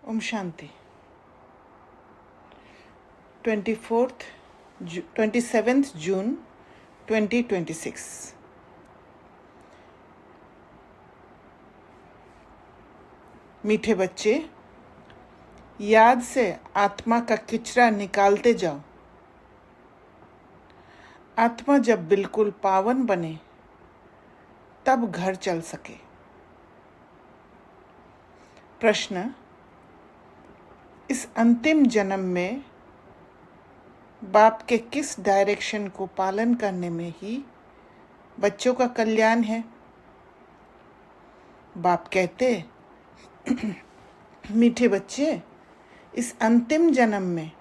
Om Shanti. 27th जून 2026। मीठे बच्चे, याद से आत्मा का किचरा निकालते जाओ। आत्मा जब बिल्कुल पावन बने तब घर चल सके। प्रश्न: इस अंतिम जन्म में बाप के किस डायरेक्शन को पालन करने में ही बच्चों का कल्याण है? बाप कहते, मीठे बच्चे, इस अंतिम जन्म में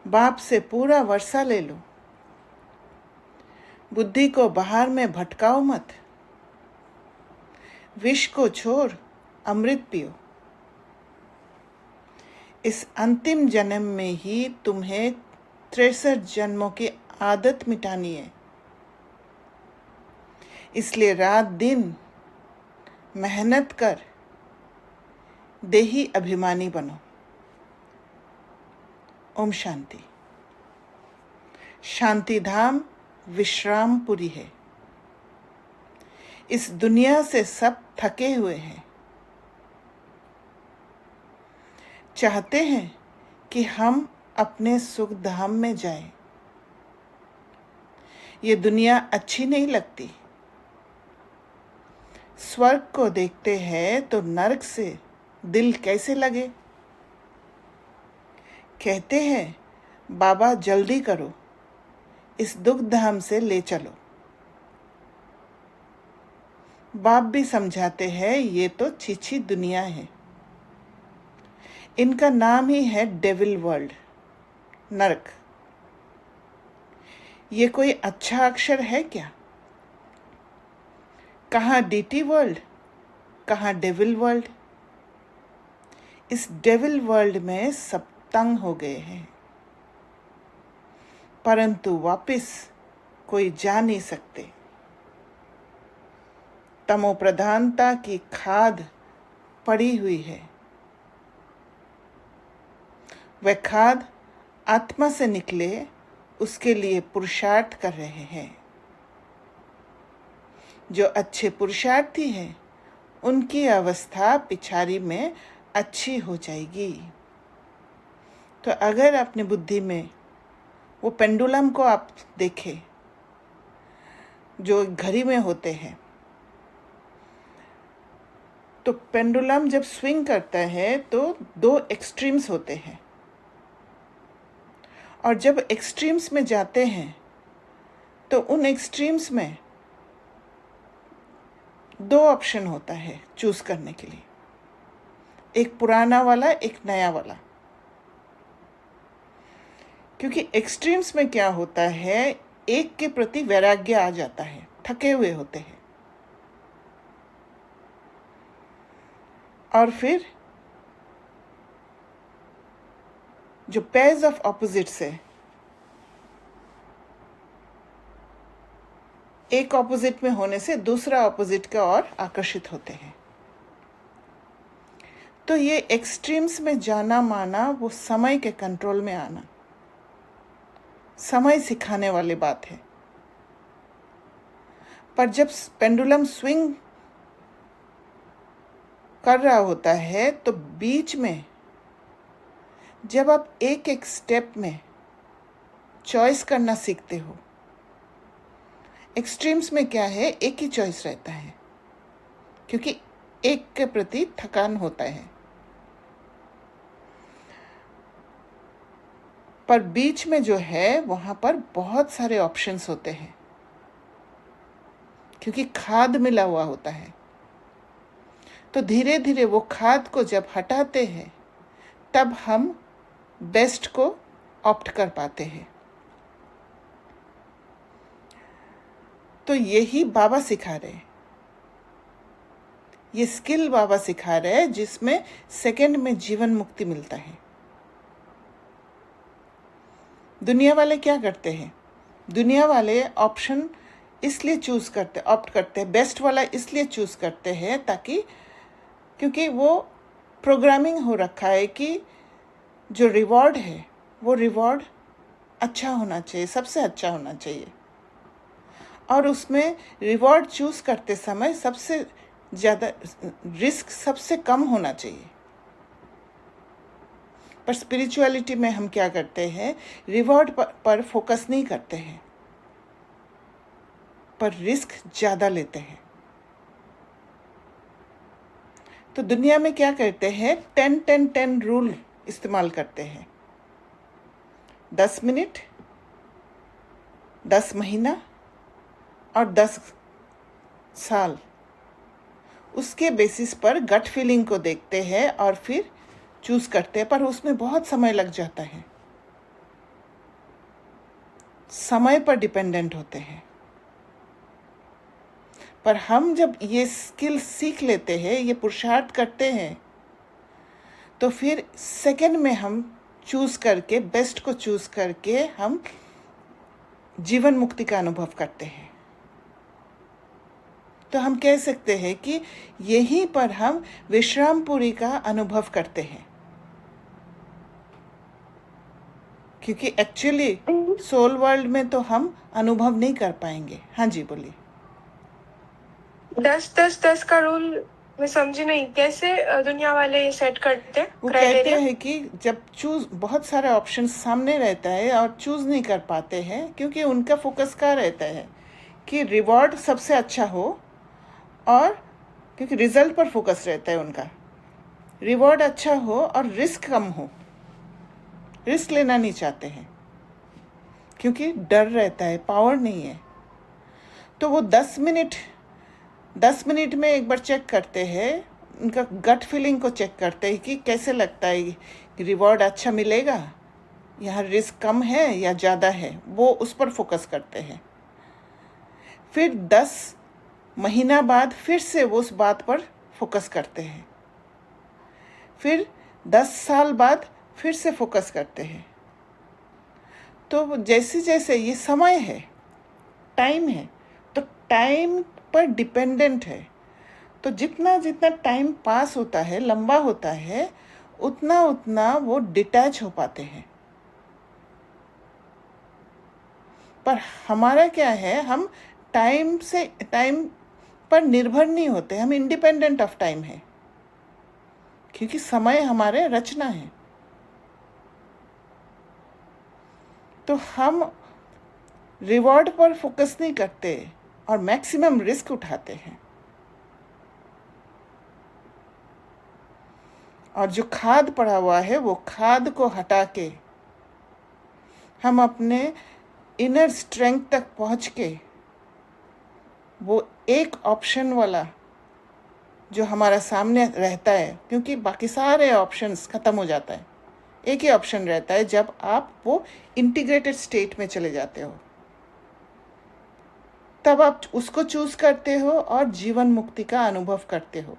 बाप से पूरा वर्षा ले लो। बुद्धि को बाहर में भटकाओ मत। विष को छोड़ अमृत पियो। इस अंतिम जन्म में ही तुम्हें 63 जन्मों की आदत मिटानी है। इसलिए रात दिन मेहनत कर देही अभिमानी बनो। ओम शांति। शांति धाम विश्रामपुरी है। इस दुनिया से सब थके हुए हैं, चाहते हैं कि हम अपने सुख धाम में जाएं। ये दुनिया अच्छी नहीं लगती। स्वर्ग को देखते हैं तो नरक से दिल कैसे लगे। कहते हैं, बाबा जल्दी करो, इस दुख धाम से ले चलो। बाप भी समझाते हैं, ये तो छीछी दुनिया है। इनका नाम ही है डेविल वर्ल्ड, नरक। ये कोई अच्छा अक्षर है क्या? कहाँ डीटी वर्ल्ड, कहाँ डेविल वर्ल्ड। इस डेविल वर्ल्ड में सब तंग हो गए हैं, परंतु वापस कोई जा नहीं सकते। तमो प्रधानता की खाद पड़ी हुई है। वह खाद आत्मा से निकले, उसके लिए पुरुषार्थ कर रहे हैं। जो अच्छे पुरुषार्थी हैं, उनकी अवस्था पिछाड़ी में अच्छी हो जाएगी। तो अगर अपनी बुद्धि में वो पेंडुलम को आप देखें, जो घड़ी में होते हैं, तो पेंडुलम जब स्विंग करता है तो 2 एक्सट्रीम्स होते हैं, और जब एक्सट्रीम्स में जाते हैं तो उन एक्सट्रीम्स में 2 ऑप्शन होता है चूज करने के लिए, एक पुराना वाला, एक नया वाला। क्योंकि एक्सट्रीम्स में क्या होता है, एक के प्रति वैराग्य आ जाता है, थके हुए होते हैं, और फिर जो पेयर्स ऑफ ऑपोजिट्स है, एक ऑपोजिट में होने से दूसरा ऑपोजिट का ओर आकर्षित होते हैं। तो ये एक्सट्रीम्स में जाना माना वो समय के कंट्रोल में आना, समय सिखाने वाली बात है। पर जब पेंडुलम स्विंग कर रहा होता है तो बीच में जब आप एक एक स्टेप में चॉइस करना सीखते हो, एक्सट्रीम्स में क्या है, एक ही चॉइस रहता है, क्योंकि एक के प्रति थकान होता है। पर बीच में जो है वहां पर बहुत सारे ऑप्शंस होते हैं, क्योंकि खाद मिला हुआ होता है। तो धीरे धीरे वो खाद को जब हटाते हैं तब हम बेस्ट को ऑप्ट कर पाते हैं। तो यही बाबा सिखा रहे हैं, ये स्किल बाबा सिखा रहे हैं, जिसमें सेकंड में जीवन मुक्ति मिलता है। दुनिया वाले क्या करते हैं, दुनिया वाले ऑप्शन इसलिए चूज करते, ऑप्ट करते हैं, बेस्ट वाला इसलिए चूज करते हैं ताकि, क्योंकि वो प्रोग्रामिंग हो रखा है कि जो रिवॉर्ड है वो रिवॉर्ड अच्छा होना चाहिए, सबसे अच्छा होना चाहिए, और उसमें रिवॉर्ड चूज़ करते समय सबसे ज़्यादा रिस्क सबसे कम होना चाहिए। पर स्पिरिचुअलिटी में हम क्या करते हैं, रिवॉर्ड पर फोकस नहीं करते हैं, पर रिस्क ज़्यादा लेते हैं। तो दुनिया में क्या करते हैं, 10-10-10 रूल इस्तेमाल करते हैं। 10 मिनट, 10 महीना और 10 साल, उसके बेसिस पर गट फीलिंग को देखते हैं और फिर चूज़ करते हैं, पर उसमें बहुत समय लग जाता है, समय पर डिपेंडेंट होते हैं। पर हम जब ये स्किल सीख लेते हैं, ये पुरुषार्थ करते हैं, तो फिर सेकंड में हम चूज़ करके, बेस्ट को चूज़ करके हम जीवन मुक्ति का अनुभव करते हैं। तो हम कह सकते हैं कि यहीं पर हम विश्रामपुरी का अनुभव करते हैं, क्योंकि एक्चुअली सोल वर्ल्ड में तो हम अनुभव नहीं कर पाएंगे। हाँ जी, बोलिए। 10-10-10 का रूल मैं समझी नहीं, कैसे दुनिया वाले ये सेट करते हैं वो कहते क्राइटेरिया? हैं कि जब बहुत सारे ऑप्शन सामने रहता है और चूज़ नहीं कर पाते हैं, क्योंकि उनका फोकस क्या रहता है कि रिवॉर्ड सबसे अच्छा हो, और क्योंकि रिजल्ट पर फोकस रहता है उनका, रिवॉर्ड अच्छा हो और रिस्क कम हो। रिस्क लेना नहीं चाहते हैं क्योंकि डर रहता है, पावर नहीं है। तो वो 10 मिनट में एक बार चेक करते हैं, उनका गट फीलिंग को चेक करते हैं कि कैसे लगता है, रिवॉर्ड अच्छा मिलेगा, यहाँ रिस्क कम है या ज़्यादा है, वो उस पर फोकस करते हैं। फिर 10 महीना बाद फिर से वो उस बात पर फोकस करते हैं। फिर 10 साल बाद फिर से फोकस करते हैं। तो जैसे जैसे ये समय है, टाइम है, तो टाइम पर डिपेंडेंट है। तो जितना जितना टाइम पास होता है, लंबा होता है, उतना उतना वो डिटैच हो पाते हैं। पर हमारा क्या है, हम टाइम पर निर्भर नहीं होते, हम इंडिपेंडेंट ऑफ टाइम है, क्योंकि समय हमारे रचना है। तो हम रिवॉर्ड पर फोकस नहीं करते और मैक्सिमम रिस्क उठाते हैं। और जो खाद पड़ा हुआ है, वो खाद को हटा के हम अपने इनर स्ट्रेंथ तक पहुंच के वो एक ऑप्शन वाला जो हमारा सामने रहता है, क्योंकि बाकी सारे ऑप्शंस ख़त्म हो जाता है, एक ही ऑप्शन रहता है जब आप वो इंटीग्रेटेड स्टेट में चले जाते हो, तब आप उसको चूज़ करते हो और जीवन मुक्ति का अनुभव करते हो,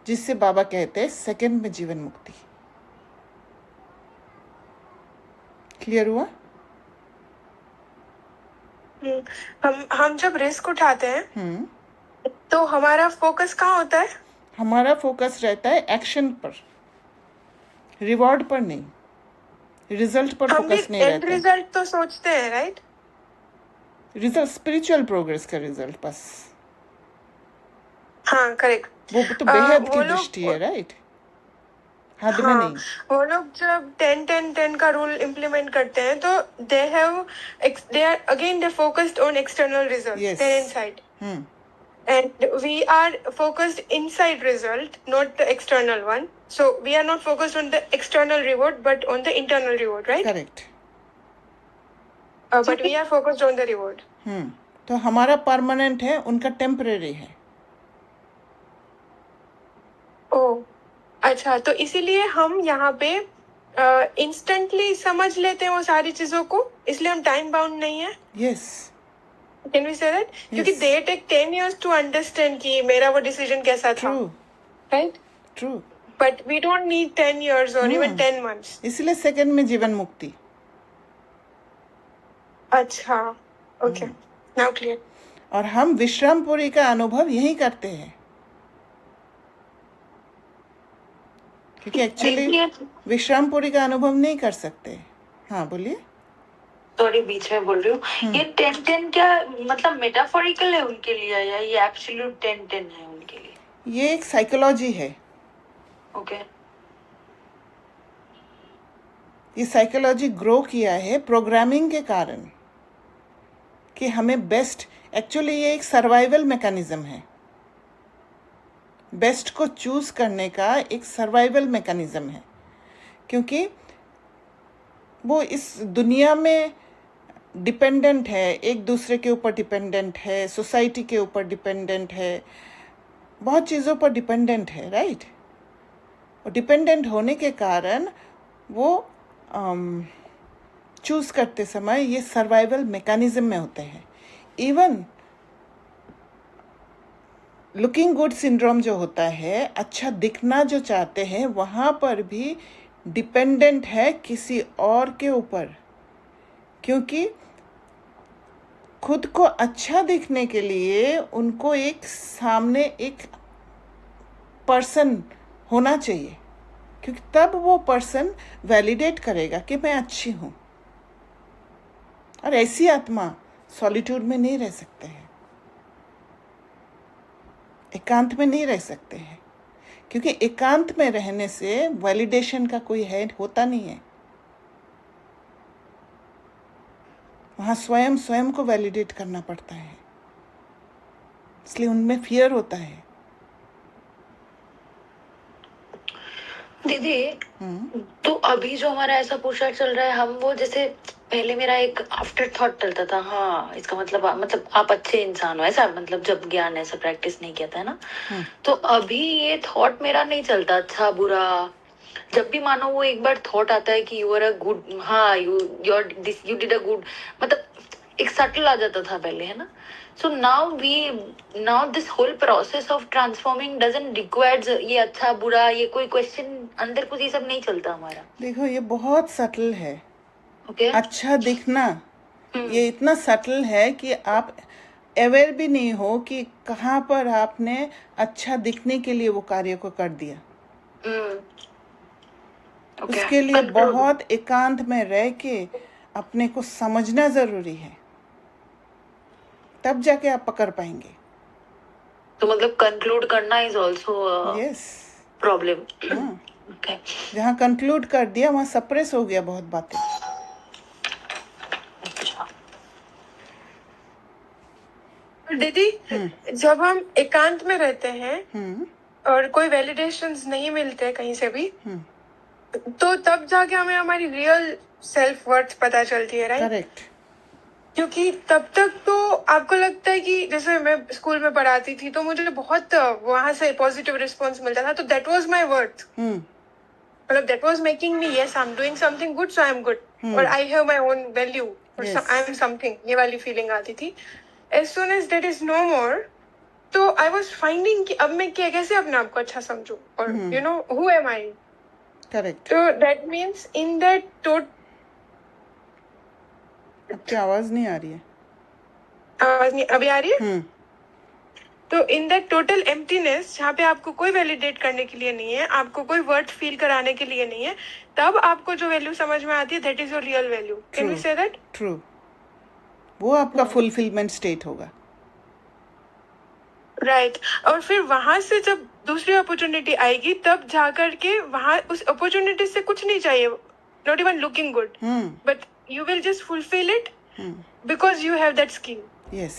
जिससे बाबा कहते हैं सेकंड में जीवन मुक्ति। क्लियर हुआ? हम जब रिस्क उठाते हैं तो हमारा फोकस कहाँ होता है? हमारा फोकस रहता है एक्शन पर, रिवॉर्ड पर नहीं, रिजल्ट पर फोकस नहीं रहता। रिजल्ट तो सोचते हैं, राइट? रिजल्ट स्पिरिचुअल प्रोग्रेस का रिजल्ट बस। हाँ, करेक्ट। वो तो बेहद की दृष्टि है, राइट? हद में नहीं। वो लोग जब 10-10-10 का रूल इम्प्लीमेंट करते हैं तो they are again they focused on external results. Yes. They're inside. And we are focused inside result, not the external one. So we are not focused on the external reward, but on the internal reward, right? Correct. But we are focused on the reward. तो हमारा permanent है, उनका temporary है। ओह, अच्छा, तो इसीलिए हम यहाँ पे इंस्टेंटली समझ लेते हैं वो सारी चीजों को, इसलिए हम टाइम बाउंड नहीं है। Yes, can we say that? क्योंकि they take 10 years to understand कि मेरा वो डिसीजन कैसा था, right? True. But we don't need 10 years और इवन 10 months। इसलिए सेकंड में जीवन मुक्ति। अच्छा, ओके, नाउ क्लियर। और हम विश्रामपुरी का अनुभव यही करते हैं। क्योंकि एक्चुअली देखिए, विश्रामपुरी का अनुभव नहीं कर सकते। हाँ बोलिए। सॉरी बीच में बोल रही हूँ, ये 10-10 क्या मतलब मेटाफोरिकल है उनके लिए या ये एब्सोल्यूट 10-10 है उनके लिए? ये एक साइकोलॉजी है। ओके। ये साइकोलॉजी ग्रो किया है प्रोग्रामिंग के कारण कि हमें बेस्ट, एक्चुअली ये एक सर्वाइवल मैकेनिज्म है। बेस्ट को चूज करने का एक सर्वाइवल मैकेनिज्म है, क्योंकि वो इस दुनिया में डिपेंडेंट है, एक दूसरे के ऊपर डिपेंडेंट है, सोसाइटी के ऊपर डिपेंडेंट है, बहुत चीज़ों पर डिपेंडेंट है, राइट। और डिपेंडेंट होने के कारण वो चूज़ करते समय ये सर्वाइवल मैकेनिज्म में होते हैं। इवन लुकिंग गुड सिंड्रोम जो होता है, अच्छा दिखना जो चाहते हैं, वहाँ पर भी डिपेंडेंट है किसी और के ऊपर, क्योंकि खुद को अच्छा दिखने के लिए उनको एक सामने एक पर्सन होना चाहिए, क्योंकि तब वो पर्सन वैलिडेट करेगा कि मैं अच्छी हूँ। और ऐसी आत्मा सॉलिट्यूड में नहीं रह सकते हैं, एकांत में नहीं रह सकते हैं, क्योंकि एकांत में रहने से वैलिडेशन का कोई है होता नहीं है। वहाँ स्वयं को वैलिडेट करना पड़ता है, इसलिए उनमें फियर होता है। दीदी, तो अभी जो हमारा ऐसा पुरुषार्थ चल रहा है, हम वो जैसे पहले मेरा एक आफ्टर थॉट चलता था, हाँ इसका मतलब आप अच्छे इंसान हो, ऐसा मतलब जब ज्ञान ऐसा प्रैक्टिस नहीं किया था ना, तो अभी ये थॉट मेरा नहीं चलता अच्छा बुरा। जब भी मानो वो एक बार थॉट आता है कि यू आर अ गुड, हाँ यू डिड अ गुड, मतलब एक सटल आ जाता था पहले, है ना। So now this whole process of transforming doesn't requires ये अच्छा बुरा, ये कोई क्वेश्चन अंदर कुछ ये सब नहीं चलता हमारा। देखो ये बहुत सटल है। ओके। अच्छा दिखना ये इतना सटल है कि आप अवेयर भी नहीं हो कि कहाँ पर आपने अच्छा दिखने के लिए वो कार्य को कर दिया। उसके लिए बहुत एकांत में रह के अपने को समझना जरूरी है, तब जाके आप पकड़ पाएंगे। तो मतलब कंक्लूड करना is also yes problem. Okay. जहाँ कंक्लूड कर दिया वहाँ सप्रेस हो गया बहुत बातें। दीदी, जब हम एकांत में रहते हैं और कोई वैलिडेशंस नहीं मिलते कहीं से भी, तो तब जाके हमें हमारी रियल सेल्फ वर्थ पता चलती है, राइट? करेक्ट। क्योंकि तब तक तो आपको लगता है कि जैसे मैं स्कूल में पढ़ाती थी तो मुझे बहुत वहां से पॉजिटिव रिस्पॉन्स मिलता था, तो दैट वाज माय वर्थ, मतलब that was making me, yes I am doing something good, so I am good, और I have my own value, और आई एम समथिंग, ये वाली फीलिंग आती थी। As soon as that is no more, तो I was finding कि अब मैं कैसे अपने आप को अच्छा समझूं, और you know who am I. Correct. तो दैट मीन्स इन दैट आपकी आवाज नहीं आ रही है। आवाज नहीं अभी आ रही है? तो इन दैट टोटल एम्प्टीनेस, जहाँ पे आपको कोई वैलिडेट करने के लिए नहीं है, आपको कोई वर्थ फील कराने के लिए नहीं है, तब आपको जो वैल्यू समझ में आती है, that is your real value. Can we say that? True. वो आपका फुलफिलमेंट स्टेट होगा। राइट। और फिर वहां से जब दूसरी अपॉर्चुनिटी आएगी, तब जाकर के वहां उस अपॉर्चुनिटी से कुछ नहीं चाहिए, not even looking good, but you will just fulfill it because you have that skill. Yes.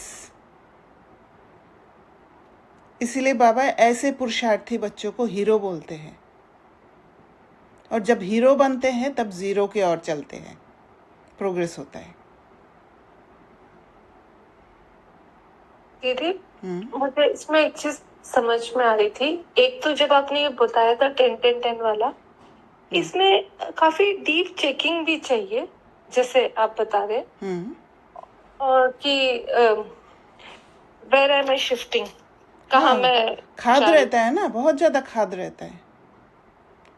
इसीलिए बाबा ऐसे पुरुषार्थी बच्चों को हीरो बोलते हैं, और जब हीरो बनते हैं तब जीरो की ओर चलते हैं, प्रोग्रेस होता है। दीदी, मुझे इसमें एक चीज समझ में आ रही थी। एक तो जब आपने ये बताया था 10-10-10 वाला, इसमें काफी डीप चेकिंग भी चाहिए, जैसे आप बता रहे कि वेयर एम आई शिफ्टिंग, कहाँ मैं खाद रहता है ना, बहुत ज्यादा खाद रहता है।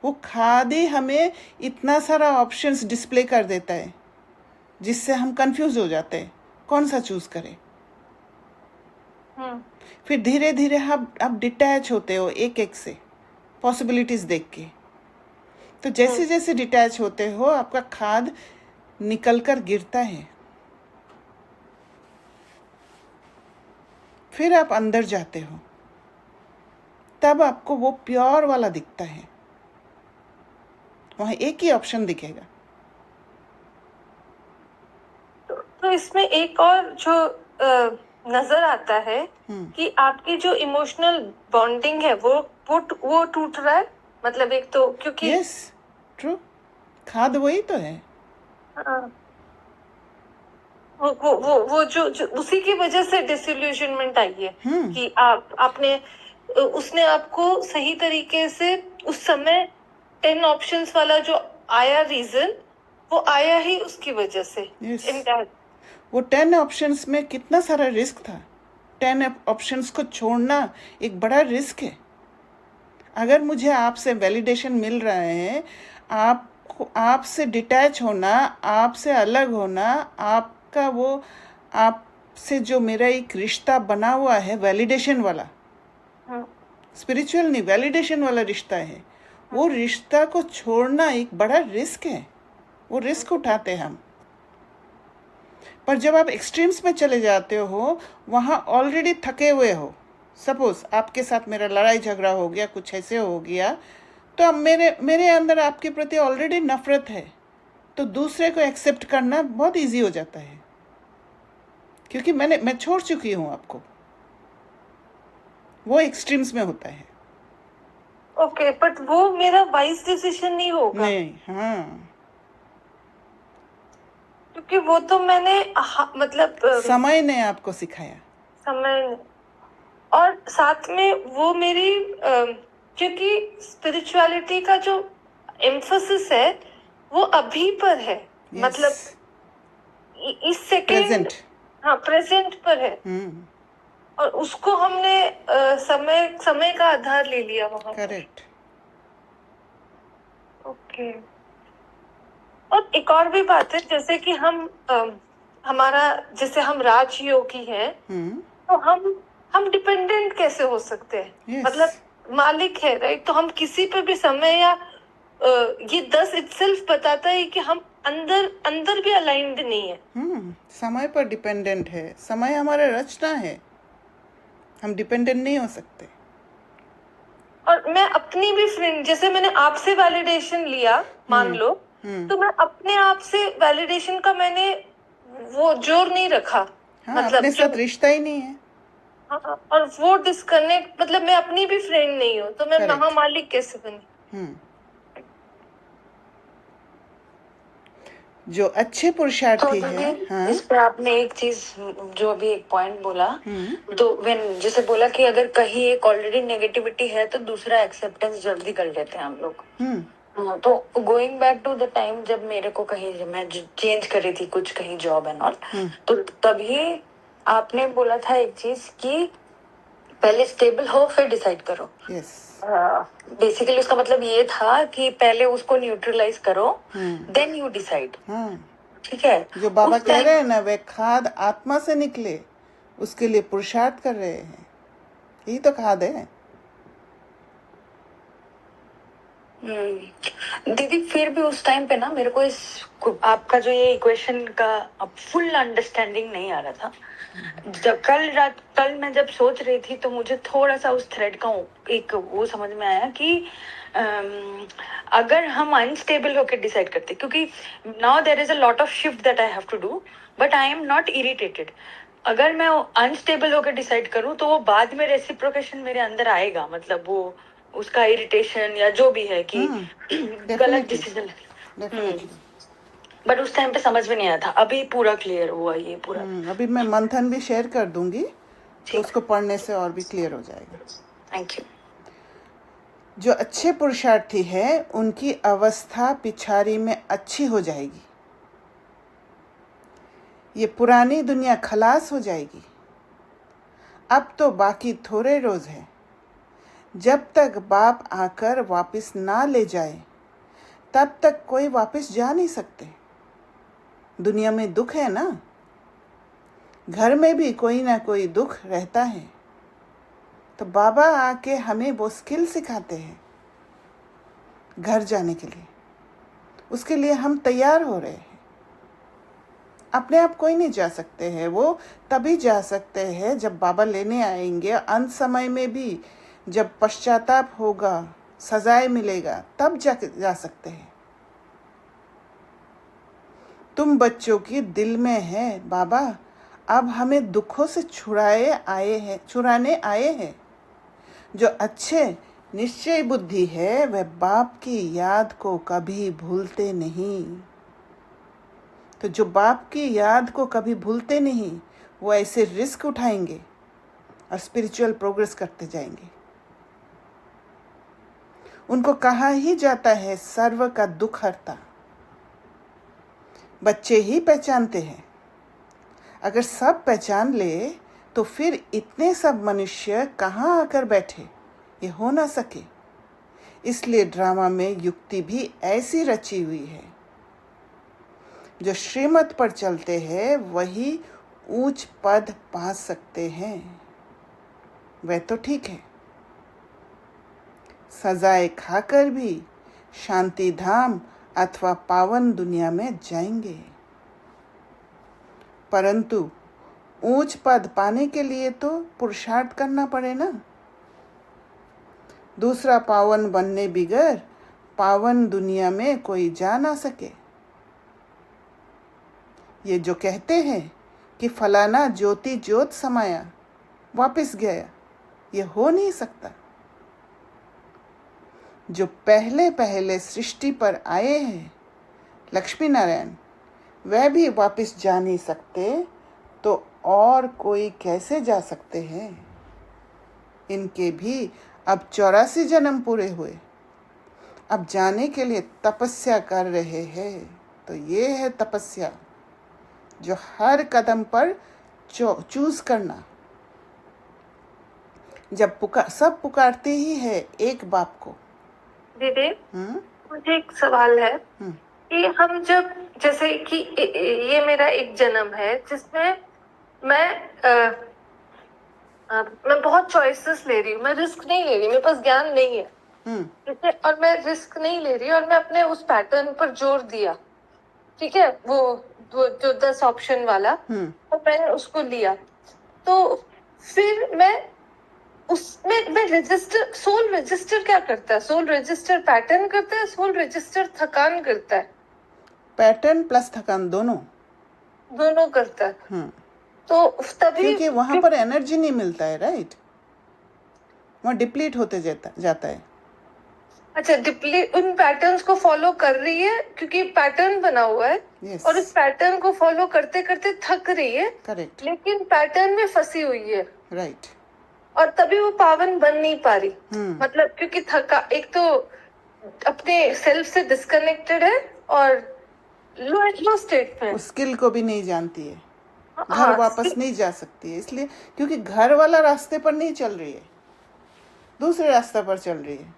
वो खाद ही हमें इतना सारा ऑप्शंस डिस्प्ले कर देता है, जिससे हम कंफ्यूज हो जाते हैं कौन सा चूज करें। फिर धीरे धीरे आप डिटैच होते हो एक एक से, पॉसिबिलिटीज देख के, तो जैसे जैसे डिटैच होते हो आपका खाद निकल कर गिरता है, फिर आप अंदर जाते हो, तब आपको वो प्योर वाला दिखता है। वहाँ एक ही ऑप्शन दिखेगा। तो इसमें एक और जो नजर आता है कि आपकी जो इमोशनल बॉन्डिंग है वो टूट रहा है। मतलब एक तो क्योंकि यस, ट्रू, खाद वही तो है। हाँ, वो जो उसी की वजह से डिसइल्यूशनमेंट आई है कि आपने उसने आपको सही तरीके से उस समय 10 ऑप्शंस वाला जो आया रीजन, वो आया ही उसकी वजह से। Yes. Entire- वो 10 ऑप्शंस में कितना सारा रिस्क था। 10 ऑप्शंस को छोड़ना एक बड़ा रिस्क है। अगर मुझे आपसे वैलिडेशन मिल रहा है, आपको आपसे डिटैच होना, आपसे अलग होना, आपका वो आपसे जो मेरा एक रिश्ता बना हुआ है वैलिडेशन वाला, स्पिरिचुअल नहीं, वैलिडेशन वाला रिश्ता है, वो रिश्ता को छोड़ना एक बड़ा रिस्क है। वो रिस्क उठाते हैं हम। पर जब आप एक्सट्रीम्स में चले जाते हो, वहाँ ऑलरेडी थके हुए हो, सपोज आपके साथ मेरा लड़ाई झगड़ा हो गया, कुछ ऐसे हो गया, तो अब मेरे अंदर आपके प्रति ऑलरेडी नफरत है, तो दूसरे को एक्सेप्ट करना बहुत इजी हो जाता है, क्योंकि मैं छोड़ चुकी हूँ आपको। वो एक्सट्रीम्स में होता है। ओके, बट वो मेरा वाइज डिसीजन नहीं होगा। नहीं, हाँ, क्योंकि वो तो मैंने मतलब समय ने आपको सिखाया। समय, और साथ में वो मेरी क्योंकि स्पिरिचुअलिटी का जो एम्फोसिस है वो अभी पर है। Yes. मतलब इस सेकंड, प्रेजेंट, हाँ, प्रेजेंट पर है। और उसको हमने समय का आधार ले लिया वहां। करेक्ट। ओके। और एक और भी बात है, जैसे कि हमारा जैसे हम राजयोगी हैं, तो हम डिपेंडेंट कैसे हो सकते हैं? Yes. मतलब मालिक है, राइट? तो हम किसी पे भी समय या ये 10 इटसेल्फ बताता है कि हम अंदर भी अलाइंड नहीं है। समय पर डिपेंडेंट है। समय हमारा रचना है, हम डिपेंडेंट नहीं हो सकते। और मैं अपनी भी फ्रेंड, जैसे मैंने आपसे वैलिडेशन लिया, मान लो, तो मैं अपने आप से वैलिडेशन का मैंने वो जोर नहीं रखा। हाँ, मतलब अपने साथ रिश्ता ही नहीं है। हाँ, और वो डिस्कनेक्ट, मतलब मैं अपनी भी फ्रेंड नहीं हूँ, तो मैं Correct. महामालिक कैसे बनी? जो अच्छे पुरुषार्थी तो है, हाँ, इस पे आपने एक चीज, जो अभी एक पॉइंट बोला, तो व्हेन जैसे बोला कि अगर कहीं एक ऑलरेडी नेगेटिविटी है तो दूसरा एक्सेप्टेंस जल्दी कर लेते हैं हम लोग। तो going back to the time जब मेरे को कहीं मैं चेंज कर रही थी कुछ, कहीं जॉब एंड ऑल, तो तभी आपने बोला था एक चीज कि पहले स्टेबल हो फिर डिसाइड करो। यस, बेसिकली उसका मतलब ये था कि पहले उसको न्यूट्रलाइज करो, देन यू डिसाइड। ठीक है, जो बाबा कह रहे हैं ना, वे खाद आत्मा से निकले, उसके लिए पुरुषार्थ कर रहे हैं, यही तो खाद है। दीदी फिर भी उस टाइम पे ना मेरे को इस आपका जो ये इक्वेशन का अब फुल अंडरस्टैंडिंग नहीं आ रहा था। जब कल मैं जब सोच रही थी तो मुझे थोड़ा सा उस थ्रेड का एक वो समझ में आया कि अगर हम अनस्टेबल होकर डिसाइड करते, क्योंकि now there is a lot of shift that I have to do, but I am not irritated. अगर मैं अनस्टेबल होकर डिसाइड करूं तो वो बाद में रेसिप्रोकेशन मेरे अंदर आएगा, मतलब वो उसका इरिटेशन या जो भी है कि गलत डिसीजन। बट उस टाइम पे समझ में नहीं आया था, अभी पूरा क्लियर हुआ ये पूरा। अभी मैं मंथन भी शेयर कर दूंगी, तो उसको पढ़ने से और भी क्लियर हो जाएगा। Thank you. जो अच्छे पुरुषार्थी है उनकी अवस्था पिछाड़ी में अच्छी हो जाएगी। ये पुरानी दुनिया खलास हो जाएगी। अब तो बाकी थोड़े रोज है। जब तक बाप आकर वापस ना ले जाए तब तक कोई वापस जा नहीं सकते। दुनिया में दुख है ना, घर में भी कोई ना कोई दुख रहता है, तो बाबा आके हमें वो स्किल सिखाते हैं। घर जाने के लिए। उसके लिए हम तैयार हो रहे हैं। अपने आप कोई नहीं जा सकते हैं, वो तभी जा सकते हैं जब बाबा लेने आएंगे। अंत समय में भी जब पश्चाताप होगा, सजाए मिलेगा, तब जा सकते हैं। तुम बच्चों की दिल में है बाबा, अब हमें दुखों से छुड़ाने आए हैं। जो अच्छे निश्चय बुद्धि है वह बाप की याद को कभी भूलते नहीं। तो जो बाप की याद को कभी भूलते नहीं, वो ऐसे रिस्क उठाएंगे और स्पिरिचुअल प्रोग्रेस करते जाएंगे। उनको कहा ही जाता है सर्व का दुख हरता। बच्चे ही पहचानते हैं। अगर सब पहचान ले तो फिर इतने सब मनुष्य कहाँ आकर बैठे, ये हो ना सके। इसलिए ड्रामा में युक्ति भी ऐसी रची हुई है। जो श्रीमत पर चलते हैं वही ऊंच पद पा सकते हैं। वह तो ठीक है, सजाए खाकर भी शांति धाम अथवा पावन दुनिया में जाएंगे। परंतु ऊंच पद पाने के लिए तो पुरुषार्थ करना पड़े ना। दूसरा पावन बनने बिगर पावन दुनिया में कोई जा ना सके। ये जो कहते हैं कि फलाना ज्योति ज्योत समाया वापस गया, ये हो नहीं सकता। जो पहले पहले सृष्टि पर आए हैं लक्ष्मी नारायण, वह भी वापस जा नहीं सकते, तो और कोई कैसे जा सकते हैं। इनके भी अब 84 जन्म पूरे हुए, अब जाने के लिए तपस्या कर रहे हैं। तो ये है तपस्या, जो हर कदम पर चूज करना। जब सब पुकारते ही है एक बाप को। दीदी, मुझे एक सवाल है कि हम जब, जैसे कि ये मेरा एक जन्म है जिसमें मैं बहुत चॉइसेस ले रही हूँ, मैं रिस्क नहीं ले रही, मेरे पास ज्ञान नहीं है, ठीक है, और मैं रिस्क नहीं ले रही और मैं अपने उस पैटर्न पर जोर दिया, ठीक है, वो जो 10 ऑप्शन वाला, और मैंने उसको लिया। तो फिर मैं उसमें सोल रजिस्टर क्या करता है? सोल रजिस्टर पैटर्न करता है, सोल रजिस्टर थकान करता है? पैटर्न प्लस थकान दोनों करता है। तो तभी, क्योंकि वहां पर एनर्जी नहीं मिलता है, राइट, वहाँ डिप्लीट होते जाता है। अच्छा, उन पैटर्न्स को फॉलो कर रही है क्योंकि पैटर्न बना हुआ है, yes. और इस पैटर्न को फॉलो करते करते थक रही है, करेक्ट, लेकिन पैटर्न में फंसी हुई है, राइट, और तभी वो पावन बन नहीं पा रही। मतलब क्योंकि एक तो अपने सेल्फ से डिस्कनेक्टेड है और लो स्टेट में, स्किल को भी नहीं जानती है, घर वापस नहीं जा सकती है, इसलिए क्योंकि घर वाला रास्ते पर नहीं चल रही है, दूसरे रास्ते पर चल रही है।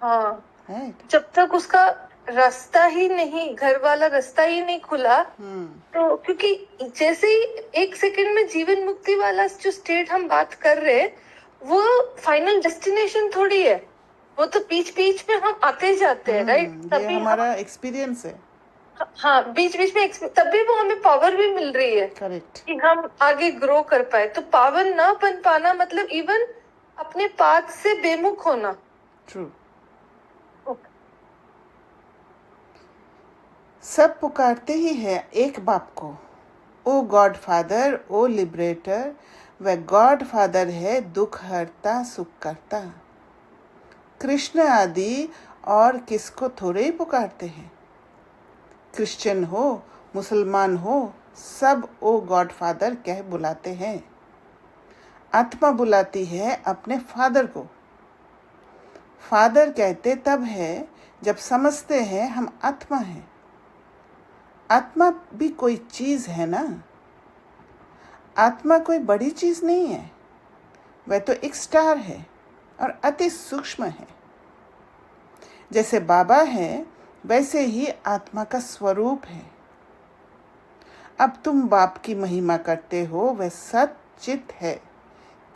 हाँ, right. जब तक उसका रास्ता ही नहीं, घर वाला रास्ता ही नहीं खुला, तो क्योंकि जैसे ही 1 सेकंड में जीवन मुक्ति वाला जो स्टेट हम बात कर रहे हैं, वो फाइनल डेस्टिनेशन थोड़ी है, वो तो बीच में हम आते जाते हैं, राइट? तभी हमारा एक्सपीरियंस है। हाँ, बीच में तभी वो हमें पावर भी मिल रही है, करेक्ट, कि हम आगे ग्रो कर पाए। तो पावन ना बन पाना मतलब इवन अपने पाथ से बेमुख होना। ट्रू। सब पुकारते ही है एक बाप को, ओ गॉड फादर, ओ लिबरेटर। वह गॉड फादर है दुख हरता सुख करता। कृष्ण आदि और किसको थोड़े ही पुकारते हैं। क्रिश्चियन हो, मुसलमान हो, सब ओ गॉड फादर कह बुलाते हैं। आत्मा बुलाती है अपने फादर को। फादर कहते तब है जब समझते हैं हम आत्मा हैं। आत्मा भी कोई चीज है ना, आत्मा कोई बड़ी चीज नहीं है, वह तो एक स्टार है और अति सूक्ष्म है। जैसे बाबा है वैसे ही आत्मा का स्वरूप है। अब तुम बाप की महिमा करते हो, वह सच्चित है,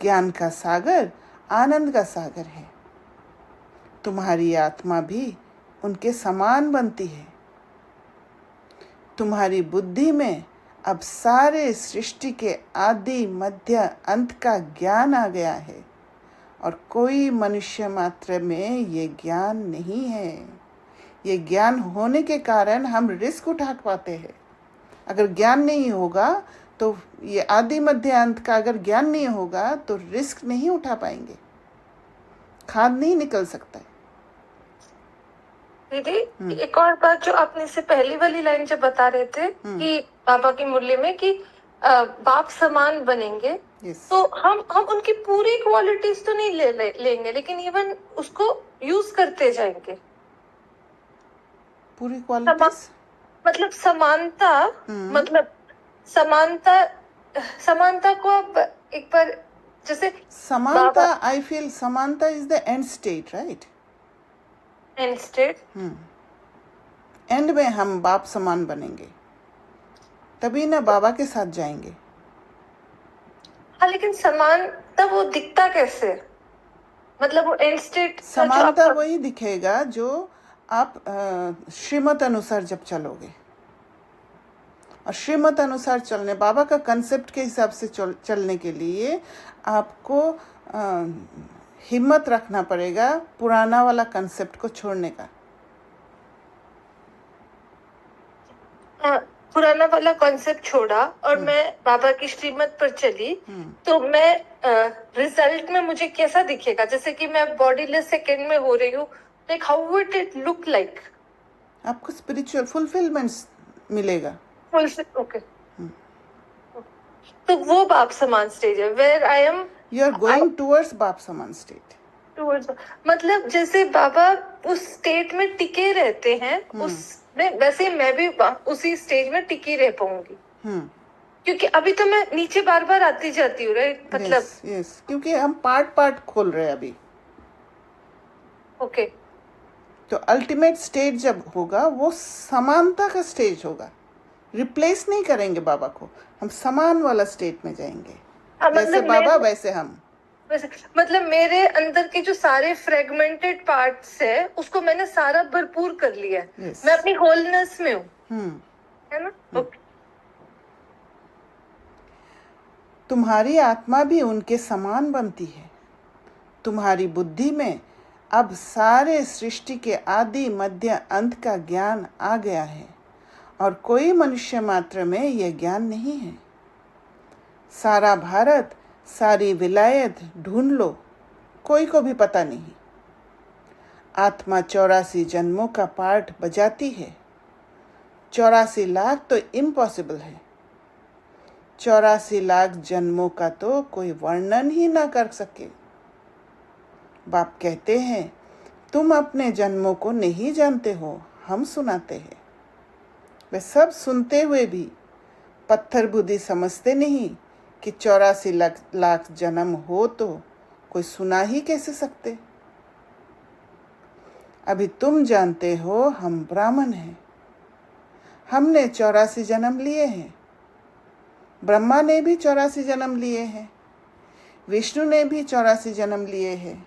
ज्ञान का सागर, आनंद का सागर है। तुम्हारी आत्मा भी उनके समान बनती है। तुम्हारी बुद्धि में अब सारे सृष्टि के आदि मध्य अंत का ज्ञान आ गया है और कोई मनुष्य मात्र में ये ज्ञान नहीं है। ये ज्ञान होने के कारण हम रिस्क उठा पाते हैं। अगर ज्ञान नहीं होगा तो ये आदि मध्य अंत का अगर ज्ञान नहीं होगा तो रिस्क नहीं उठा पाएंगे, खाद नहीं निकल सकता है। दीदी एक और बात, जो आपने से पहली वाली लाइन जब बता रहे थे कि बाबा की मुरली में कि बाप समान बनेंगे, तो हम उनकी पूरी क्वालिटीज तो नहीं लेंगे, लेकिन इवन उसको यूज करते जाएंगे। पूरी क्वालिटीज मतलब समानता, मतलब समानता को आप एक बार जैसे समानता, आई फील समानता is the end state, right? And state. And में हम बाप समान बनेंगे, तभी ना बाबा के साथ जाएंगे। हाँ, लेकिन समानता वो दिखता कैसे? मतलब वो एंड स्टेट समानता वही दिखेगा जो आप श्रीमत अनुसार जब चलोगे, और श्रीमत अनुसार चलने, बाबा का कंसेप्ट के हिसाब से चलने के लिए आपको हिम्मत रखना पड़ेगा पुराना वाला कंसेप्ट को छोड़ने का। पुराना वाला कॉन्सेप्ट छोड़ा और मैं बाबा की श्रीमत पर चली, तो मैं रिजल्ट में मुझे कैसा दिखेगा? जैसे कि मैं बॉडीलेस सेकंड में हो रही हूँ, like how would it look like? आपको स्पिरिचुअल फुलफिलमेंट मिलेगा। ओके, तो वो बाप समान स्टेज है, where I am, you are going towards बाप समान स्टेट। मतलब जैसे बाबा उस स्टेट में टिके रहते हैं, उसमें वैसे मैं भी उसी स्टेज में टिकी रह पाऊंगी। क्योंकि अभी तो मैं नीचे बार बार आती जाती हूँ, राइट? मतलब यस, क्योंकि हम पार्ट खोल रहे हैं अभी। ओके, तो अल्टीमेट स्टेज जब होगा वो समानता का स्टेज होगा। रिप्लेस नहीं करेंगे बाबा को, हम समान वाला स्टेट में जाएंगे। जैसे बाबा वैसे हम। वैसे मतलब मेरे अंदर के जो सारे फ्रेगमेंटेड पार्ट्स है उसको मैंने सारा भरपूर कर लिया है। मैं अपनी होलनेस में हूँ, है ना? ओके। तुम्हारी आत्मा भी उनके समान बनती है। तुम्हारी बुद्धि में अब सारे सृष्टि के आदि मध्य अंत का ज्ञान आ गया है और कोई मनुष्य मात्र में यह ज्ञान नहीं है। सारा भारत, सारी विलायत ढूंढ लो, कोई को भी पता नहीं। आत्मा 84 जन्मों का पाठ बजाती है। 84 लाख तो इम्पॉसिबल है। 84 लाख जन्मों का तो कोई वर्णन ही ना कर सके। बाप कहते हैं, तुम अपने जन्मों को नहीं जानते हो, हम सुनाते हैं। वे सब सुनते हुए भी पत्थर बुद्धि समझते नहीं कि 84 लाख जन्म हो तो कोई सुना ही कैसे सकते। अभी तुम जानते हो हम ब्राह्मण हैं, हमने 84 जन्म लिए हैं। ब्रह्मा ने भी 84 जन्म लिए हैं, विष्णु ने भी 84 जन्म लिए हैं।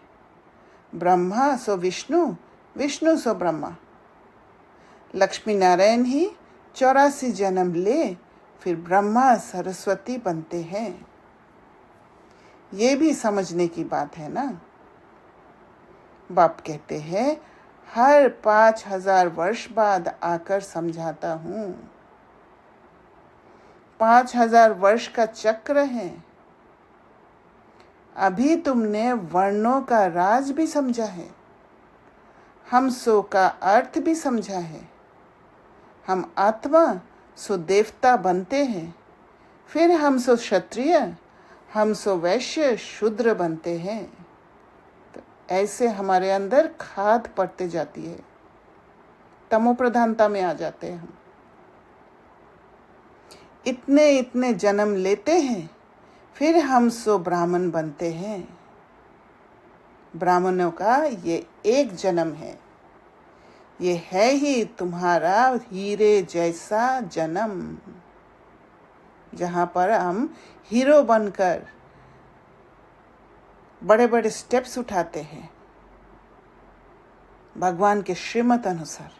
ब्रह्मा सो विष्णु, विष्णु सो ब्रह्मा। लक्ष्मी नारायण ही 84 जन्म ले फिर ब्रह्मा सरस्वती बनते हैं। ये भी समझने की बात है ना। बाप कहते हैं, हर 5000 वर्ष बाद आकर समझाता हूँ। 5000 वर्ष का चक्र है। अभी तुमने वर्णों का राज भी समझा है, हम सो का अर्थ भी समझा है। हम आत्मा सो देवता बनते हैं, फिर हम सो क्षत्रिय, हम सो वैश्य शूद्र बनते हैं। तो ऐसे हमारे अंदर खाद पड़ते जाती है, तमो प्रधानता में आ जाते हैं हम। इतने इतने जन्म लेते हैं, फिर हम सो ब्राह्मण बनते हैं। ब्राह्मणों का ये एक जन्म है। ये है ही तुम्हारा हीरे जैसा जन्म, जहाँ पर हम हीरो बनकर बड़े बड़े स्टेप्स उठाते हैं। भगवान के श्रीमत अनुसार।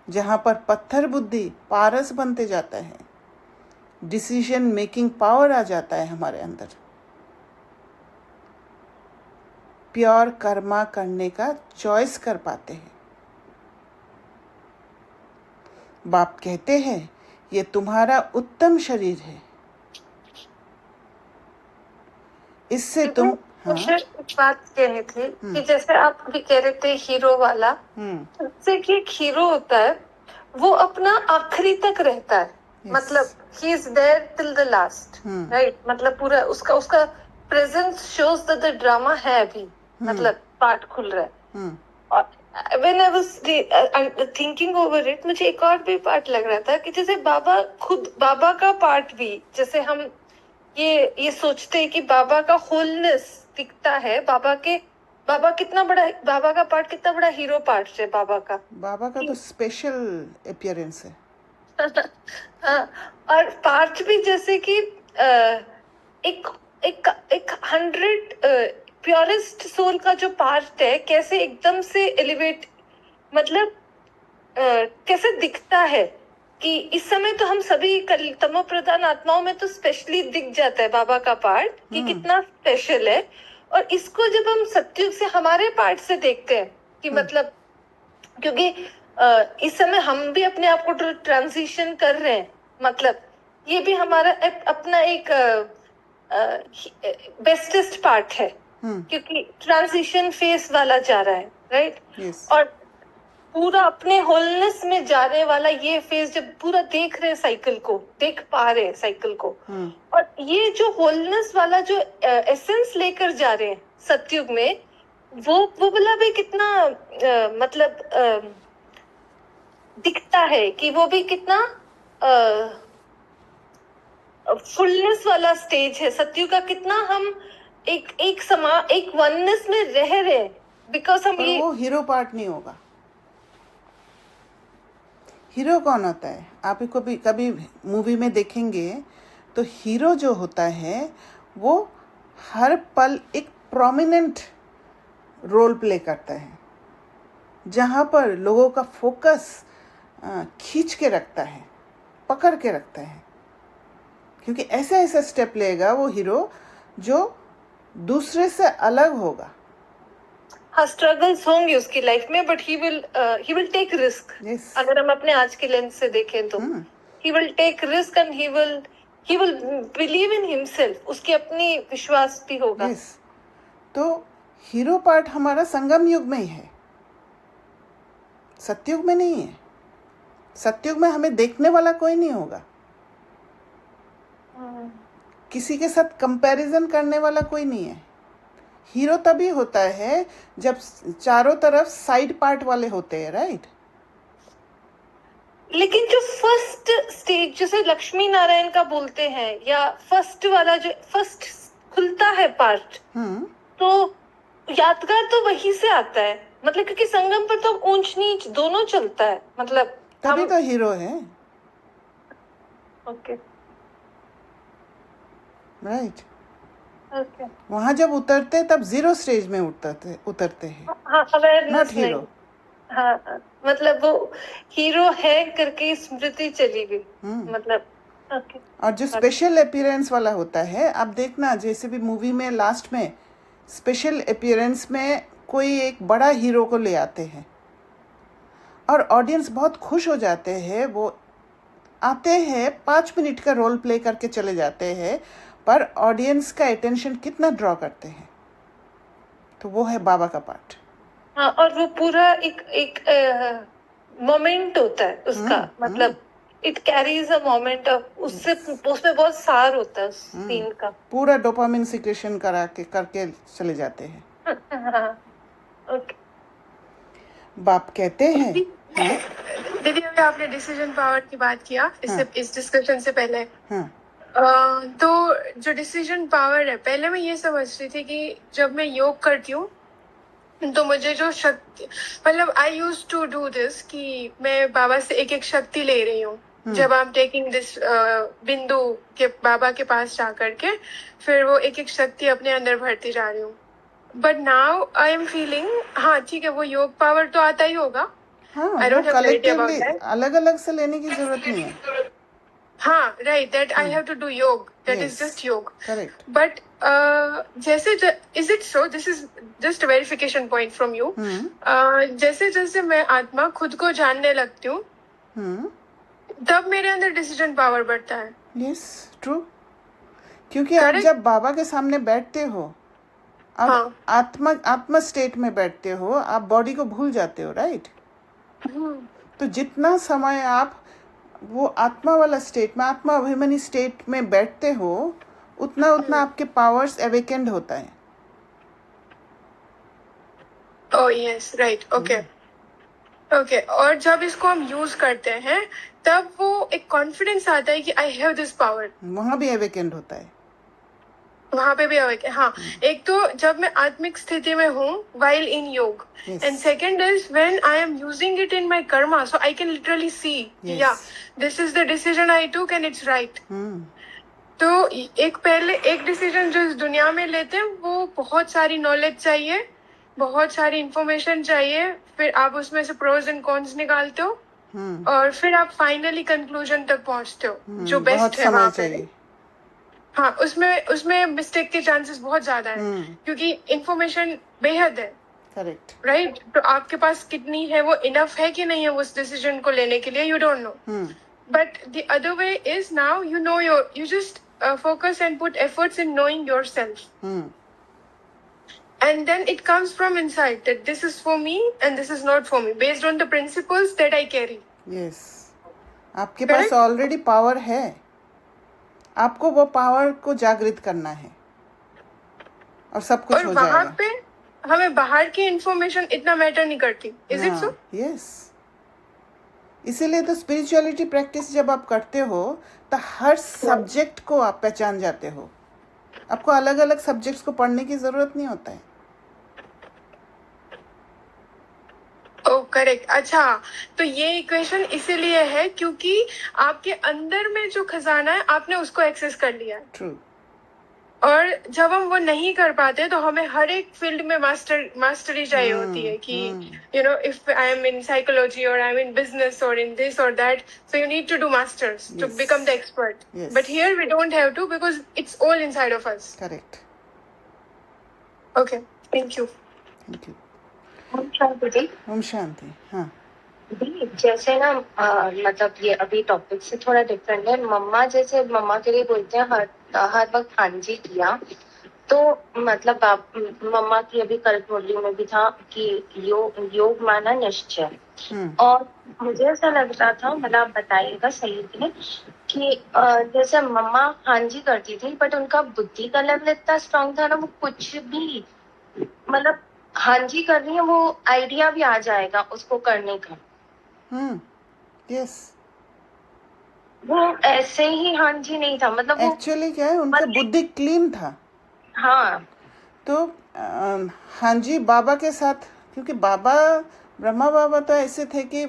जहाँ पर पत्थर बुद्धि पारस बनते जाता है, डिसीजन मेकिंग पावर आ जाता है हमारे अंदर, प्योर कर्मा करने का चॉइस कर पाते हैं। बाप कहते हैं ये तुम्हारा उत्तम शरीर है, इससे तुम मुझे एक बात कहनी थी कि जैसे आप भी कह रहे थे हीरो वाला, जैसे कि एक हीरो होता है वो अपना आखिरी तक रहता है, मतलब he is there till the last, right, मतलब पूरा उसका presence shows that the drama है अभी, मतलब पार्ट खुल रहा है। और when I was thinking over it, मुझे एक और भी पार्ट लग रहा था कि जैसे बाबा का पार्ट भी, जैसे हम ये सोचते हैं कि बाबा का होलनेस दिखता है, बाबा का पार्ट कितना बड़ा हीरो पार्ट है बाबा का तो स्पेशल अपीयरेंस है। हाँ, और पार्ट भी जैसे कि एक 100 प्योरेस्ट सोल का जो पार्ट है, कैसे एकदम से एलिवेट, मतलब कैसे दिखता है कि इस समय तो हम सभी तमो प्रधान आत्माओं में तो स्पेशली दिख जाता है बाबा का पार्ट कि कितना स्पेशल है। और इसको जब हम सत्युग से हमारे पार्ट से देखते हैं कि मतलब, क्योंकि इस समय हम भी अपने आप को ट्रांजिशन कर रहे हैं, मतलब ये भी हमारा अपना एक बेस्टेस्ट पार्ट है, क्योंकि ट्रांजिशन फेस वाला जा रहा है, राइट। और पूरा अपने होलनेस में जाने वाला ये फेज, जब पूरा देख पा रहे हैं साइकिल को, और ये जो होलनेस वाला जो एसेंस लेकर जा रहे हैं सत्युग में, वो वाला भी कितना मतलब दिखता है कि वो भी कितना फुलनेस वाला स्टेज है सत्युग का, कितना हम एक वननेस में रह रहे हैं, बिकॉज हम ये वो हीरो पार्ट नहीं होगा। हीरो कौन होता है? आप कभी मूवी में देखेंगे तो हीरो जो होता है वो हर पल एक प्रोमिनेंट रोल प्ले करता है, जहाँ पर लोगों का फोकस खींच के रखता है, पकड़ के रखता है, क्योंकि ऐसा स्टेप लेगा वो हीरो जो दूसरे से अलग होगा। हाँ, स्ट्रगल्स होंगे उसकी लाइफ में, but he will take risk. अगर हम अपने आज के लेंस से देखें तो he will take risk and he will believe in himself, उसकी अपनी विश्वास भी होगा। तो हीरो पार्ट हमारा संगम युग में ही है, सतयुग में नहीं है। सतयुग में हमें देखने वाला कोई नहीं होगा, किसी के साथ कंपैरिजन करने वाला कोई नहीं है। हीरो तभी होता है जब चारों तरफ साइड पार्ट वाले होते हैं, राइट। लेकिन जो फर्स्ट स्टेज, जैसे लक्ष्मी नारायण का बोलते हैं, या फर्स्ट वाला जो फर्स्ट खुलता है पार्ट, तो यादगार तो वहीं से आता है, मतलब क्योंकि संगम पर तो ऊंच नीच दोनों चलता है, मतलब तभी तो हीरो है, ओके, राइट। ओके, वहाँ जब उतरते तब 0 स्टेज में उतरते हैं, नॉट हीरो। हाँ, मतलब वो हीरो है करके स्मृति चली गई, मतलब ओके। और जो स्पेशल अपीयरेंस वाला होता है, आप देखना जैसे भी मूवी में लास्ट में स्पेशल अपीयरेंस में कोई एक बड़ा हीरो को ले आते हैं और ऑडियंस बहुत खुश हो जाते हैं। वो आते हैं 5 मिनट का रोल प्ले करके चले जाते हैं, पर ऑडियंस का अटेंशन कितना ड्रॉ करते हैं, तो वो है बाबा का पार्ट। हाँ, और वो पूरा एक मोमेंट होता है उसका, मतलब it carries a moment of, उसमें बहुत सार होता है उस सीन का, पूरा डोपामिन सिक्रेशन करके चले जाते हैं। हाँ, ओके। बाप कहते हैं दीदी, अभी आपने डिसीजन पावर की बात किया इस डिस्कशन से पहले, तो जो डिसीजन पावर है, पहले मैं ये समझ रही थी कि जब मैं योग करती हूँ तो मुझे जो शक्ति, मतलब आई यूज टू डू दिस कि मैं बाबा से एक शक्ति ले रही हूँ। जब आप टेकिंग दिस बिंदु के बाबा के पास जा करके फिर वो एक शक्ति अपने अंदर भरती जा रही हूँ। But now I am feeling, हाँ ठीक है, वो योग पावर तो आता ही होगा. हाँ, I वो don't have clarity about collectively that. अलग अलग से लेने की जरूरत नहीं है. हाँ, right, that I have to do yog. That is Yes. just yog. Correct. But जैसे is it so? This is just a verification point from you. जैसे जैसे मैं आत्मा खुद को जानने लगती हूँ, तब मेरे अंदर डिसीजन पावर बढ़ता है. Yes, true. क्योंकि आप जब बाबा के सामने बैठते हो, आप हाँ. आत्मा स्टेट में बैठते हो, आप बॉडी को भूल जाते हो, राइट? तो जितना समय आप वो आत्मा वाला स्टेट में, आत्मा अभिमानी स्टेट में बैठते हो, उतना उतना आपके पावर्स अवेकेंड होता है. Oh yes, right, okay okay. और जब इसको हम यूज करते हैं, तब वो एक कॉन्फिडेंस आता है कि आई हैव दिस पावर. वहां भी अवेकेंड होता है. वहां पे भी अवेक, हाँ. एक तो जब मैं आत्मिक स्थिति में हूँ while in योग, and second is when I am using it in my karma, so I can literally see, yeah, this is the decision I took and it's right. तो एक डिसीजन जो इस दुनिया में लेते हैं, वो बहुत सारी नॉलेज चाहिए, बहुत सारी इंफॉर्मेशन चाहिए, फिर आप उसमें से प्रोज एंड कॉन्स निकालते हो, और फिर आप फाइनली कंक्लूजन तक पहुंचते हो जो बेस्ट है वहां पे. हाँ, उसमें मिस्टेक के चांसेस बहुत ज्यादा है, क्योंकि इंफॉर्मेशन बेहद है. Correct, right. तो आपके पास कितनी है, वो इनफ है कि नहीं है उस डिसीजन को लेने के लिए, you don't know. But the other way is now you know you just focus and put efforts in knowing yourself. And then it comes from inside that this is for me and this is not for me, based on the principles that I carry. Yes. आपके पास already power है, आपको वो power को जागृत करना है और सब कुछ हो जाएगा. और वहां पे हमें बाहर की इंफॉर्मेशन इतना मैटर नहीं करती. Is it so? यस. इसीलिए तो स्पिरिचुअलिटी प्रैक्टिस जब आप करते हो, तो हर सब्जेक्ट को आप पहचान जाते हो. आपको अलग अलग सब्जेक्ट्स को पढ़ने की जरूरत नहीं होता है. ओह करेक्ट. अच्छा, तो ये इक्वेशन इसीलिए है क्योंकि आपके अंदर में जो खजाना है, आपने उसको एक्सेस कर लिया. ट्रू. और जब हम वो नहीं कर पाते, तो हमें हर एक फील्ड में मास्टरी चाहिए होती है कि you know, if I am in psychology और आई एम इन बिजनेस और इन दिस और that, so you need to do masters to become the expert. But here we don't have to, because it's all inside of us. Correct. Okay, thank you. Thank you. ओम शांति. ओम शांति. हाँ जैसे ना मतलब ये अभी topic से थोड़ा different है. जैसे मम्मा के लिए बोलते हैं हर वक्त हाँ जी किया, तो मतलब आप मम्मा की अभी कल मुरली में भी था कि योग माना निश्चय. और मुझे ऐसा लग रहा था, मतलब आप बताइएगा सही है, कि जैसे मम्मा हाँ जी करती थी, बट उनका बुद्धि का लेवल इतना स्ट्रांग था ना, वो कुछ भी मतलब हाँ जी कर रही है, वो आइडिया भी आ जाएगा उसको करने का. यस. वो ऐसे ही हाँ जी नहीं था, मतलब एक्चुअली क्या है, उनका बुद्धि क्लीन था. हाँ. तो हाँ जी बाबा के साथ, क्योंकि बाबा ब्रह्मा बाबा तो ऐसे थे कि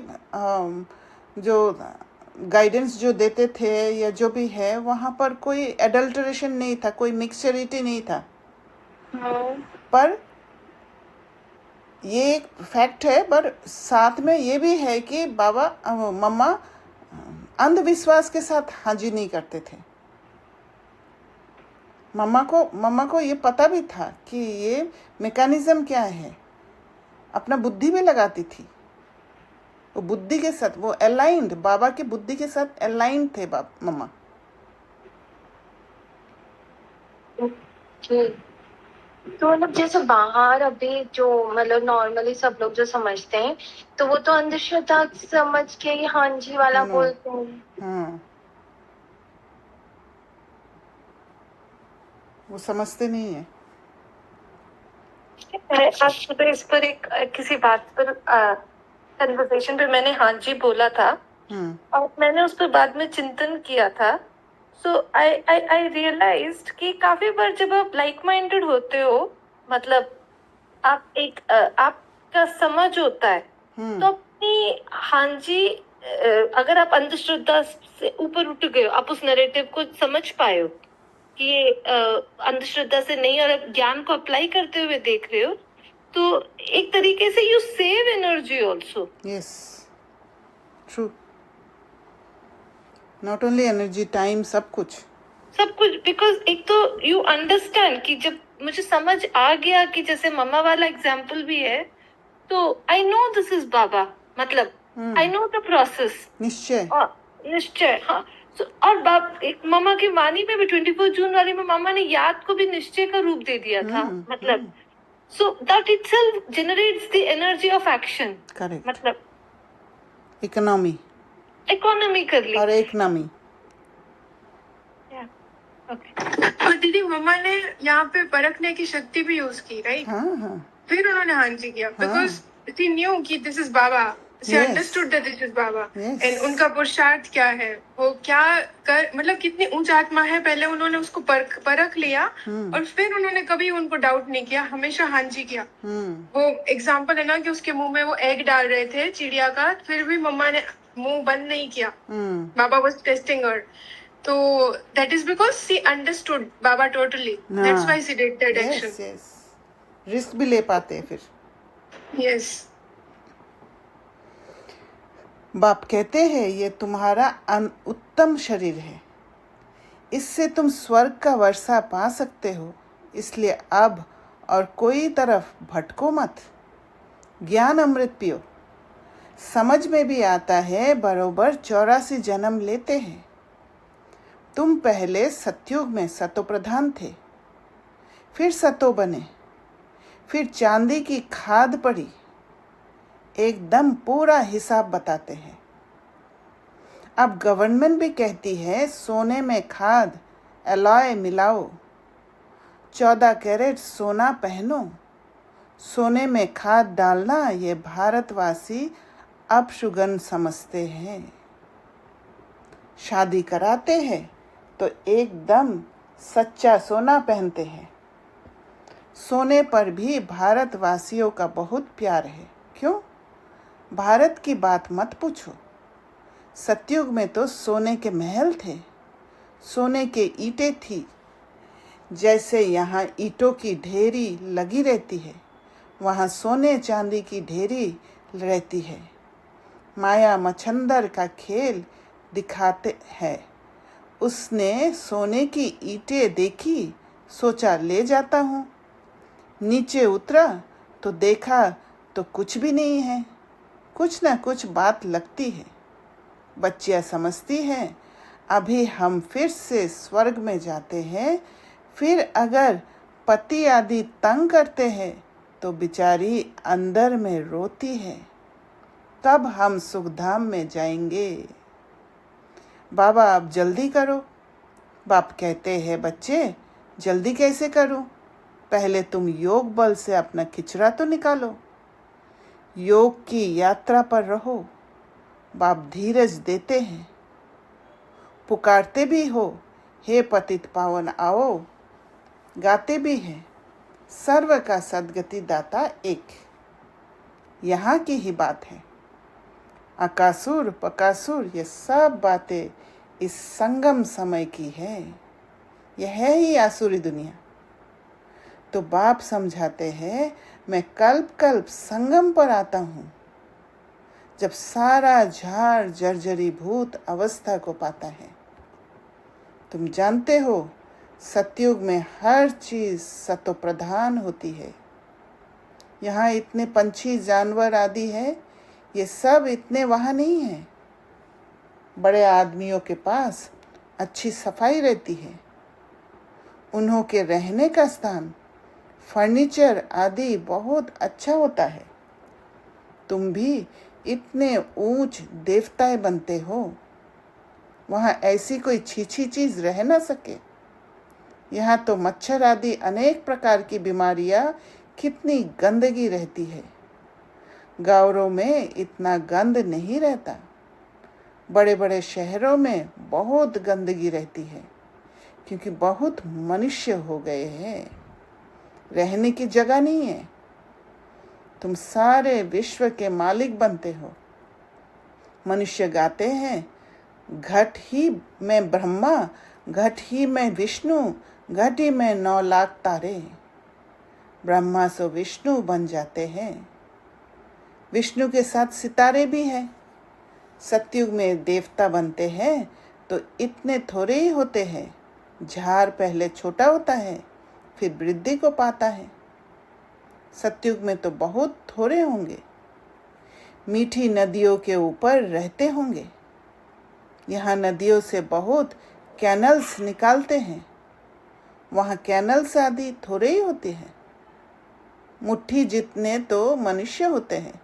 जो गाइडेंस जो देते थे या जो भी है, वहाँ पर कोई एडल्टरेशन नहीं था, कोई मिक्सचरिटी नहीं था. पर ये एक फैक्ट है, पर साथ में ये भी है कि मम्मा अंधविश्वास के साथ हाजी नहीं करते थे. मम्मा को ये पता भी था कि ये मैकेनिज्म क्या है. अपना बुद्धि भी लगाती थी, वो बुद्धि के साथ वो अलाइंड, बाबा की बुद्धि के साथ अलाइंड थे मम्मा. तो मतलब जैसे बाहर अभी जो मतलब नॉर्मली सब लोग जो समझते हैं, तो वो तो अंधश्रद्धा समझ के ही हाँ जी वाला बोलते हैं. हाँ, वो समझते नहीं है. आज तो इस पर एक किसी बात पर कन्वर्सेशन पे मैंने हाँ जी बोला था, और मैंने उस पर बाद में चिंतन किया था. सो आई रियलाइज्ड कि काफी बार जब आप लाइक माइंडेड होते हो, मतलब आप एक आपका समझ होता है, तो अपनी हाँ जी, अगर आप अंधश्रद्धा से ऊपर उठ गए हो, आप उस नैरेटिव को समझ पाए हो, ये अंधश्रद्धा से नहीं और ज्ञान को अप्लाई करते हुए देख रहे हो, तो एक तरीके से you save energy also. Yes, true. Not only energy, time, सब कुछ. बिकॉज एक तो यू अंडरस्टैंड कि जब मुझे समझ आ गया कि जैसे मम्मा वाला एग्जाम्पल भी है, तो आई नो दिस इज बाबा, मतलब आई नो द प्रोसेस. निश्चय, हाँ. और बाप एक मम्मा की वाणी में भी 24 जून वाली में मम्मा ने याद को भी निश्चय का रूप दे दिया था. मतलब so that itself generates the energy of action. Correct. मतलब इकोनॉमी कर ली. और एक नामी. और दीदी मम्मा ने यहाँ पे परखने की शक्ति भी यूज की, राइट? हाँ. फिर उन्होंने हाँ जी किया, बिकॉज शी न्यू कि this is Baba. She understood that this is Baba. And उनका पुरुषार्थ क्या है, वो क्या कर, मतलब कितनी ऊंच आत्मा है. पहले उन्होंने उसको परख लिया और फिर उन्होंने कभी उनको डाउट नहीं किया, हमेशा हाँ जी किया. वो एग्जाम्पल है ना कि उसके मुंह में वो एग डाल रहे थे चिड़िया का, फिर भी मम्मा ने मुंह बंद नहीं किया. Baba was testing her. So that is because she understood Baba totally. That's why she did that action. Yes. Risk भी ले पाते हैं फिर. Yes. बाप कहते हैं ये तुम्हारा उत्तम शरीर है, इससे तुम स्वर्ग का वर्षा पा सकते हो, इसलिए अब और कोई तरफ भटको मत, ज्ञान अमृत पियो. समझ में भी आता है बरोबर 84 जन्म लेते हैं. तुम पहले सतयुग में सतो प्रधान थे, फिर सतो बने, फिर चांदी की खाद पड़ी. एकदम पूरा हिसाब बताते हैं. अब गवर्नमेंट भी कहती है सोने में खाद एलॉय मिलाओ, 14 कैरेट सोना पहनो. सोने में खाद डालना ये भारतवासी अपशुगन समझते हैं. शादी कराते हैं तो एकदम सच्चा सोना पहनते हैं. सोने पर भी भारतवासियों का बहुत प्यार है. क्यों? भारत की बात मत पूछो. सतयुग में तो सोने के महल थे, सोने के ईंटें थी. जैसे यहाँ ईंटों की ढेरी लगी रहती है, वहाँ सोने चांदी की ढेरी रहती है. माया मच्छंदर का खेल दिखाते हैं. उसने सोने की ईंटें देखी, सोचा ले जाता हूँ. नीचे उतरा तो देखा तो कुछ भी नहीं है. कुछ ना कुछ बात लगती है. बच्चियाँ समझती हैं अभी हम फिर से स्वर्ग में जाते हैं. फिर अगर पति आदि तंग करते हैं तो बेचारी अंदर में रोती है. तब हम सुखधाम में जाएंगे. बाबा अब जल्दी करो. बाप कहते हैं बच्चे जल्दी कैसे करूं? पहले तुम योग बल से अपना खिचड़ा तो निकालो. योग की यात्रा पर रहो. बाप धीरज देते हैं. पुकारते भी हो हे पतित पावन आओ. गाते भी हैं सर्व का सद्गति दाता एक. यहाँ की ही बात है. अकासुर पकासुर ये सब बातें इस संगम समय की है. यह है ही आसुरी दुनिया. तो बाप समझाते हैं मैं कल्प कल्प संगम पर आता हूँ, जब सारा झाड़ जर्जरीभूत अवस्था को पाता है. तुम जानते हो सतयुग में हर चीज सतो प्रधान होती है. यहाँ इतने पंछी जानवर आदि है, ये सब इतने वहाँ नहीं है. बड़े आदमियों के पास अच्छी सफाई रहती है. उन्हों के रहने का स्थान, फर्नीचर आदि बहुत अच्छा होता है. तुम भी इतने ऊंच देवताएं बनते हो, वहाँ ऐसी कोई छीछी चीज रह ना सके. यहाँ तो मच्छर आदि अनेक प्रकार की बीमारियाँ, कितनी गंदगी रहती है. गाँवों में इतना गंद नहीं रहता. बड़े बड़े शहरों में बहुत गंदगी रहती है, क्योंकि बहुत मनुष्य हो गए हैं. रहने की जगह नहीं है. तुम सारे विश्व के मालिक बनते हो. मनुष्य गाते हैं घट ही में ब्रह्मा घट ही में विष्णु, घट ही में 9 लाख तारे। ब्रह्मा सो विष्णु बन जाते हैं। विष्णु के साथ सितारे भी हैं। सतयुग में देवता बनते हैं तो इतने थोड़े ही होते हैं। झाड़ पहले छोटा होता है, फिर वृद्धि को पाता है। सतयुग में तो बहुत थोड़े होंगे। मीठी नदियों के ऊपर रहते होंगे। यहाँ नदियों से बहुत कैनल्स निकालते हैं। वहाँ कैनल्स आदि थोड़े ही होते हैं। मुट्ठी जितने तो मनुष्य होते हैं।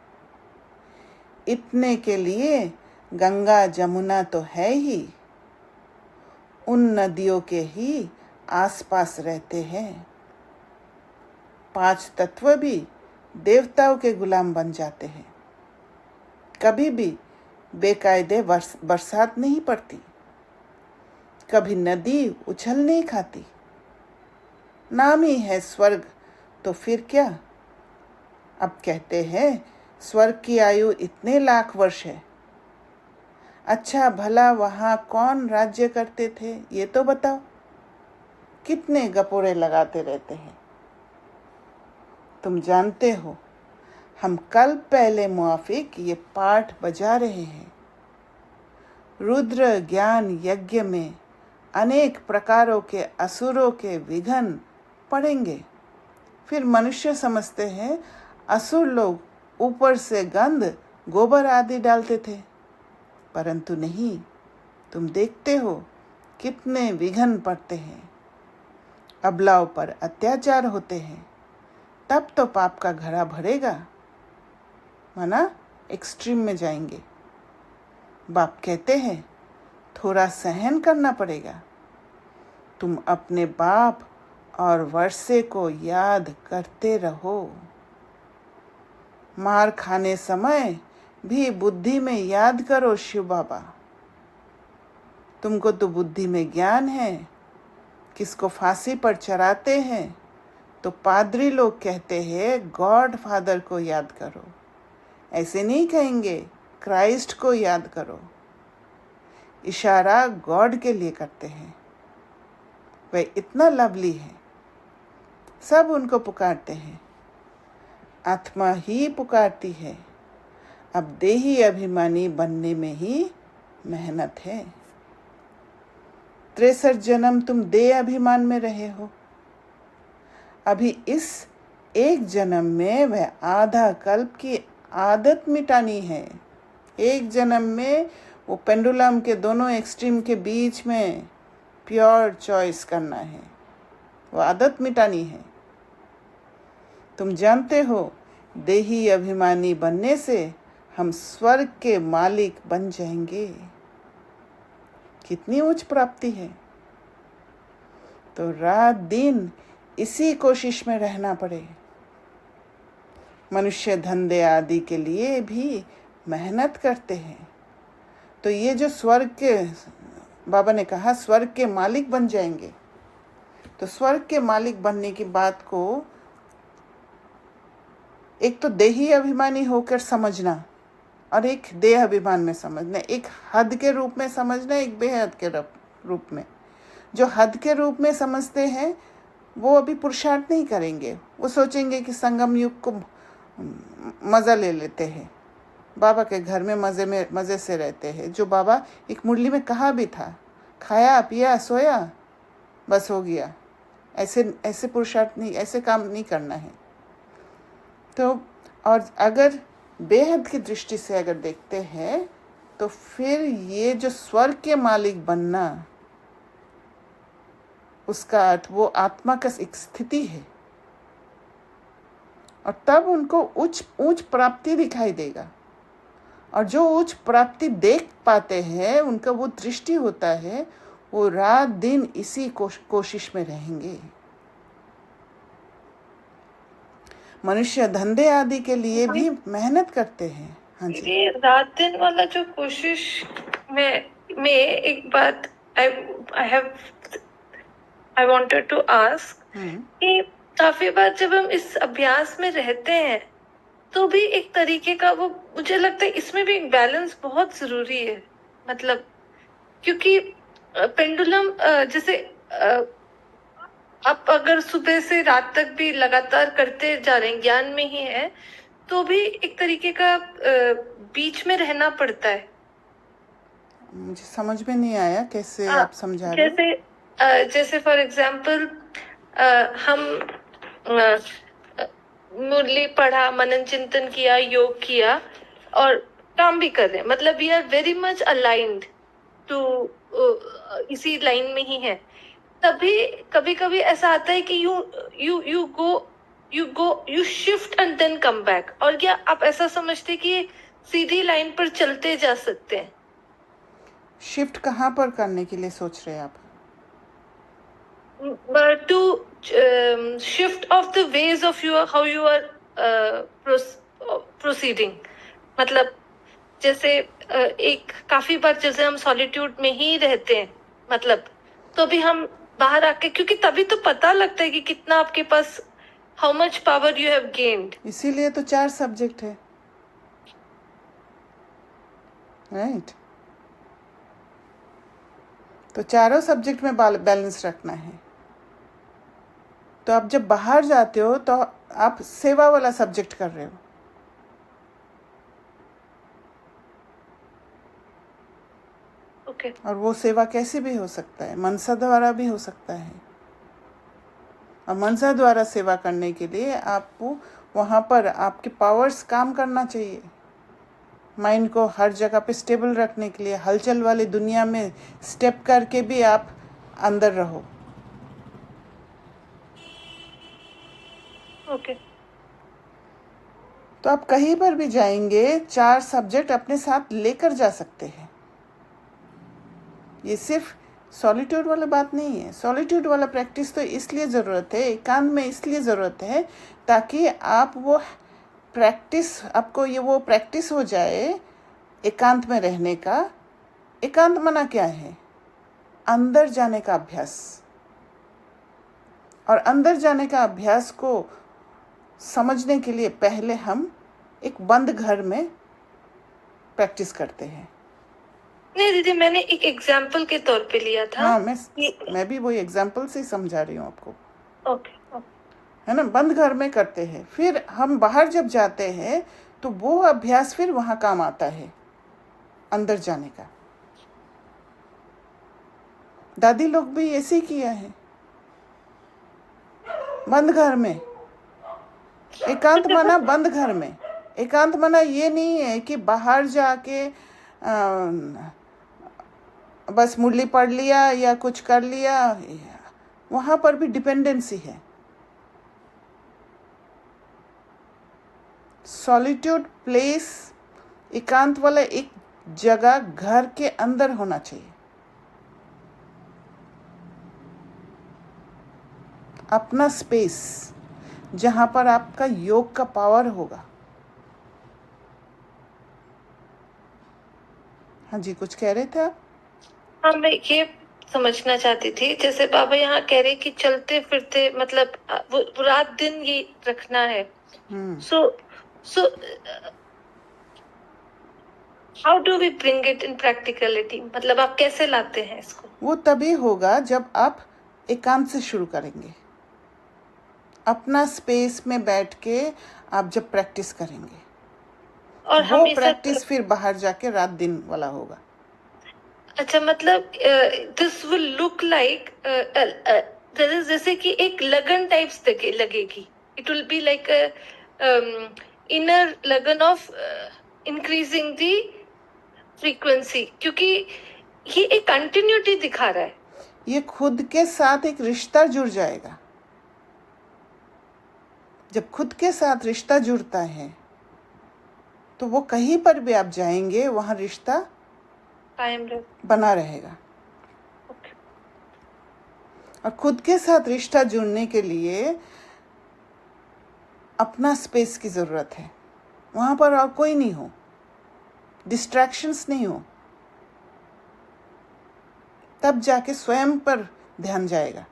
इतने के लिए गंगा जमुना तो है ही, उन नदियों के ही आसपास रहते हैं। 5 तत्व भी देवताओं के गुलाम बन जाते हैं। कभी भी बेकायदे बरसात नहीं पड़ती, कभी नदी उछल नहीं खाती। नाम ही है स्वर्ग, तो फिर क्या। अब कहते हैं स्वर्ग की आयु इतने लाख वर्ष है। अच्छा भला वहाँ कौन राज्य करते थे, ये तो बताओ। कितने गपोरे लगाते रहते हैं। तुम जानते हो, हम कल पहले मुआफिक ये पाठ बजा रहे हैं। रुद्र ज्ञान यज्ञ में अनेक प्रकारों के असुरों के विघन पड़ेंगे। फिर मनुष्य समझते हैं असुर लोग ऊपर से गंध गोबर आदि डालते थे, परंतु नहीं। तुम देखते हो कितने विघन पड़ते हैं। अबलाओं पर अत्याचार होते हैं, तब तो पाप का घड़ा भरेगा, माना एक्सट्रीम में जाएंगे। बाप कहते हैं थोड़ा सहन करना पड़ेगा। तुम अपने बाप और वर्षे को याद करते रहो। मार खाने समय भी बुद्धि में याद करो शिव बाबा। तुमको तो बुद्धि में ज्ञान है। किसको फांसी पर चढ़ाते हैं तो पादरी लोग कहते हैं गॉड फादर को याद करो। ऐसे नहीं कहेंगे क्राइस्ट को याद करो। इशारा गॉड के लिए करते हैं। वह इतना लवली है, सब उनको पुकारते हैं। आत्मा ही पुकारती है। अब देही अभिमानी बनने में ही मेहनत है। 63 जन्म तुम देह अभिमान में रहे हो। अभी इस एक जन्म में वह आधा कल्प की आदत मिटानी है। एक जन्म में वो पेंडुलम के दोनों एक्सट्रीम के बीच में प्योर चॉइस करना है। वो आदत मिटानी है। तुम जानते हो देही अभिमानी बनने से हम स्वर्ग के मालिक बन जाएंगे। कितनी उच्च प्राप्ति है। तो रात दिन इसी कोशिश में रहना पड़े। मनुष्य धंधे आदि के लिए भी मेहनत करते हैं। तो ये जो स्वर्ग के, बाबा ने कहा स्वर्ग के मालिक बन जाएंगे, तो स्वर्ग के मालिक बनने की बात को एक तो देही अभिमानी होकर समझना और एक देह अभिमान में समझना, एक हद के रूप में समझना, एक बेहद के रूप में। जो हद के रूप में समझते हैं वो अभी पुरुषार्थ नहीं करेंगे। वो सोचेंगे कि संगम युग को मज़ा ले लेते हैं, बाबा के घर में मज़े से रहते हैं। जो बाबा एक मुरली में कहा भी था, खाया पिया सोया बस हो गया। ऐसे पुरुषार्थ नहीं, ऐसे काम नहीं करना है। तो और अगर बेहद की दृष्टि से अगर देखते हैं तो फिर ये जो स्वर्ग के मालिक बनना, उसका अर्थ वो आत्मा का एक स्थिति है। और तब उनको उच्च प्राप्ति दिखाई देगा। और जो उच्च प्राप्ति देख पाते हैं, उनका वो दृष्टि होता है, वो रात दिन इसी कोशिश में रहेंगे। मनुष्य धंधे आदि के लिए भी मेहनत करते हैं। हाँ जी। ये रात दिन वाला जो कोशिश में एक बात आई वांटेड टू आस्क कि काफी बार जब हम इस अभ्यास में रहते हैं तो भी एक तरीके का वो, मुझे लगता है इसमें भी एक बैलेंस बहुत जरूरी है। मतलब क्योंकि पेंडुलम जैसे आप अगर सुबह से रात तक भी लगातार करते जा रहे हैं, ज्ञान में ही है, तो भी एक तरीके का बीच में रहना पड़ता है। मुझे समझ में नहीं आया, कैसे आप समझा रहे हो? जैसे फॉर एग्जाम्पल हम मुरली पढ़ा, मनन चिंतन किया, योग किया और काम भी कर रहे हैं, मतलब we are very much aligned to इसी लाइन में ही है। तभी कभी कभी ऐसा आता है कि you shift and then come back. और क्या आप ऐसा समझते कि सीधी लाइन पर चलते जा सकते हैं? शिफ्ट कहाँ पर करने के लिए सोच रहे हैं आप? To shift of the ways of you, how you are proceeding. मतलब जैसे एक काफी बार जैसे हम सॉलिट्यूड में ही रहते हैं, मतलब तो भी हम बाहर आके, क्योंकि तभी तो पता लगता है कि कितना आपके पास, how much power you have gained. इसीलिए तो 4 सब्जेक्ट है, राइट? तो चारों सब्जेक्ट में बैलेंस रखना है। तो आप जब बाहर जाते हो तो आप सेवा वाला सब्जेक्ट कर रहे हो। ओके। और वो सेवा कैसे भी हो सकता है, मनसा द्वारा भी हो सकता है। और मनसा द्वारा सेवा करने के लिए आपको वहाँ पर आपके पावर्स काम करना चाहिए। माइंड को हर जगह पे स्टेबल रखने के लिए, हलचल वाली दुनिया में स्टेप करके भी आप अंदर रहो। ओके। तो आप कहीं पर भी जाएंगे, 4 सब्जेक्ट अपने साथ लेकर जा सकते हैं। ये सिर्फ सॉलिट्यूड वाला बात नहीं है। सॉलिट्यूड वाला प्रैक्टिस तो इसलिए ज़रूरत है, एकांत में इसलिए ज़रूरत है ताकि आप वो प्रैक्टिस, आपको ये वो प्रैक्टिस हो जाए एकांत में रहने का। एकांत माना क्या है? अंदर जाने का अभ्यास। और अंदर जाने का अभ्यास को समझने के लिए पहले हम एक बंद घर में प्रैक्टिस करते हैं। नहीं दीदी, मैंने एक एग्जाम्पल के तौर पे लिया था। हाँ, मैं भी वही एग्जाम्पल से समझा रही हूँ आपको। ओके। है ना, बंद घर में करते हैं। फिर हम बाहर जब जाते हैं तो वो अभ्यास फिर वहाँ काम आता है, अंदर जाने का। दादी लोग भी ऐसे ही किया है, बंद घर में। एकांत माना बंद घर में। एकांत माना ये नहीं है कि बाहर जाके बस मुरली पढ़ लिया या कुछ कर लिया। वहाँ पर भी डिपेंडेंसी है। सॉलिट्यूड प्लेस, एकांत वाला एक जगह घर के अंदर होना चाहिए। अपना स्पेस जहाँ पर आपका योग का पावर होगा। हाँ जी, कुछ कह रहे थे आप? हाँ, मैं ये समझना चाहती थी, जैसे बाबा यहाँ कह रहे कि चलते फिरते, मतलब वो रात दिन ये रखना है। So how do we bring it in practicality? मतलब आप कैसे लाते हैं इसको? वो तभी होगा जब आप एकांत से शुरू करेंगे। अपना स्पेस में बैठ के आप जब प्रैक्टिस करेंगे, और वो प्रैक्टिस फिर बाहर जाके रात दिन वाला होगा। अच्छा, मतलब दिस विल लुक लाइक जैसे कि एक लगन टाइप्स लगेगी। It will be like inner लगन ऑफ इंक्रीजिंग दी फ्रीक्वेंसी, क्योंकि ये एक कंटिन्यूटी दिखा रहा है। ये खुद के साथ एक रिश्ता जुड़ जाएगा। जब खुद के साथ रिश्ता जुड़ता है तो वो कहीं पर भी आप जाएंगे, वहाँ रिश्ता बना रहेगा। और खुद के साथ रिश्ता जुड़ने के लिए अपना स्पेस की ज़रूरत है। वहाँ पर और कोई नहीं हो, डिस्ट्रैक्शंस नहीं हो, तब जाके स्वयं पर ध्यान जाएगा।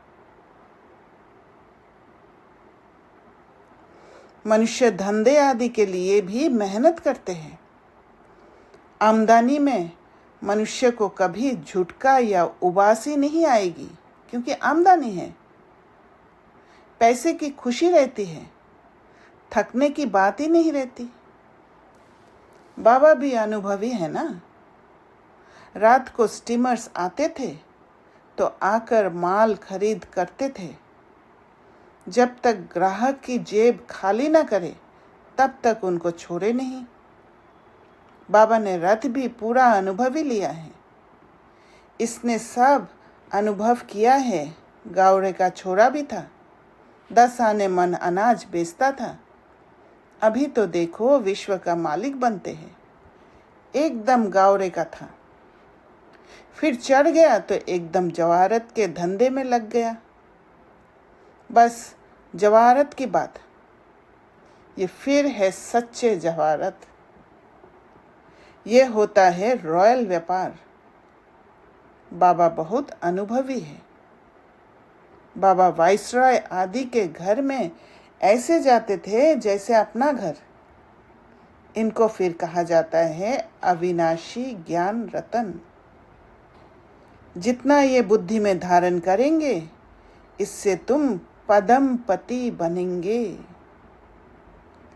मनुष्य धंधे आदि के लिए भी मेहनत करते हैं, आमदनी में मनुष्य को कभी झुटका या उबासी नहीं आएगी, क्योंकि आमदनी है, पैसे की खुशी रहती है, थकने की बात ही नहीं रहती। बाबा भी अनुभवी है ना। रात को स्टीमर्स आते थे तो आकर माल खरीद करते थे। जब तक ग्राहक की जेब खाली ना करे तब तक उनको छोड़े नहीं। बाबा ने रथ भी पूरा अनुभवी लिया है। इसने सब अनुभव किया है। गावड़े का छोरा भी था, 10 आने मन अनाज बेचता था। अभी तो देखो विश्व का मालिक बनते हैं। एकदम गावड़े का था, फिर चढ़ गया तो एकदम जवाहरत के धंधे में लग गया। बस जवाहरत की बात, ये फिर है सच्चे जवाहरत। ये होता है रॉयल व्यापार। बाबा बहुत अनुभवी है। बाबा वाइसरॉय आदि के घर में ऐसे जाते थे जैसे अपना घर। इनको फिर कहा जाता है अविनाशी ज्ञान रतन। जितना ये बुद्धि में धारण करेंगे, इससे तुम पदम पति बनेंगे।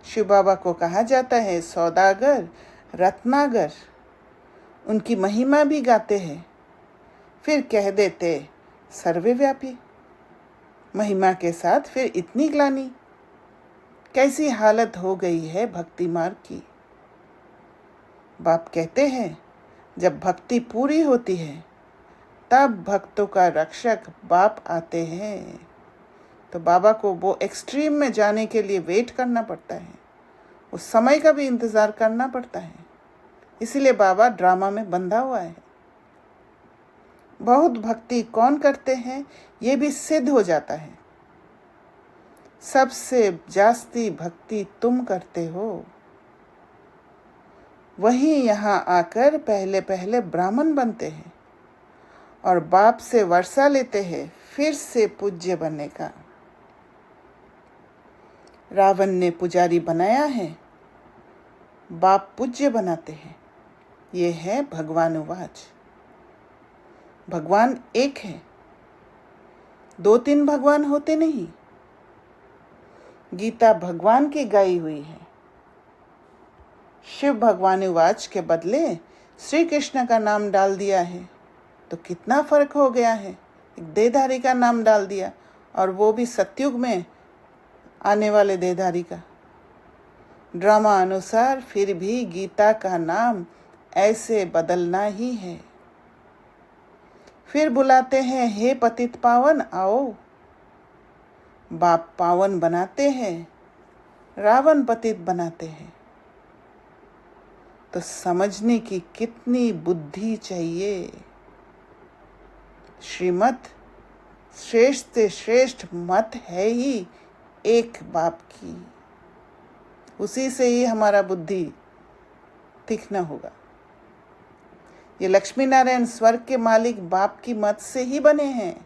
शिव बाबा को कहा जाता है सौदागर, रत्नागर। उनकी महिमा भी गाते हैं, फिर कह देते सर्वव्यापी। महिमा के साथ फिर इतनी ग्लानि। कैसी हालत हो गई है भक्ति मार्ग की। बाप कहते हैं जब भक्ति पूरी होती है तब भक्तों का रक्षक बाप आते हैं। तो बाबा को वो एक्सट्रीम में जाने के लिए वेट करना पड़ता है, उस समय का भी इंतज़ार करना पड़ता है। इसीलिए बाबा ड्रामा में बंधा हुआ है। बहुत भक्ति कौन करते हैं ये भी सिद्ध हो जाता है। सबसे जास्ती भक्ति तुम करते हो। वही यहाँ आकर पहले पहले ब्राह्मण बनते हैं और बाप से वर्षा लेते हैं फिर से पूज्य बनने का। रावण ने पुजारी बनाया है, बाप पूज्य बनाते हैं। ये है भगवानुवाच। भगवान एक है, 2-3 भगवान होते नहीं। गीता भगवान की गाई हुई है। शिव भगवानुवाच के बदले श्री कृष्ण का नाम डाल दिया है, तो कितना फर्क हो गया है। एक देहधारी का नाम डाल दिया, और वो भी सतयुग में आने वाले देहधारी का। ड्रामा अनुसार फिर भी गीता का नाम ऐसे बदलना ही है। फिर बुलाते हैं हे पतित पावन आओ। बाप पावन बनाते हैं, रावण पतित बनाते हैं। तो समझने की कितनी बुद्धि चाहिए। श्रीमत श्रेष्ठ से श्रेष्ठ मत है ही एक बाप की। उसी से ही हमारा बुद्धि तीक्ष्ण होगा। ये लक्ष्मी नारायण स्वर्ग के मालिक बाप की मत से ही बने हैं।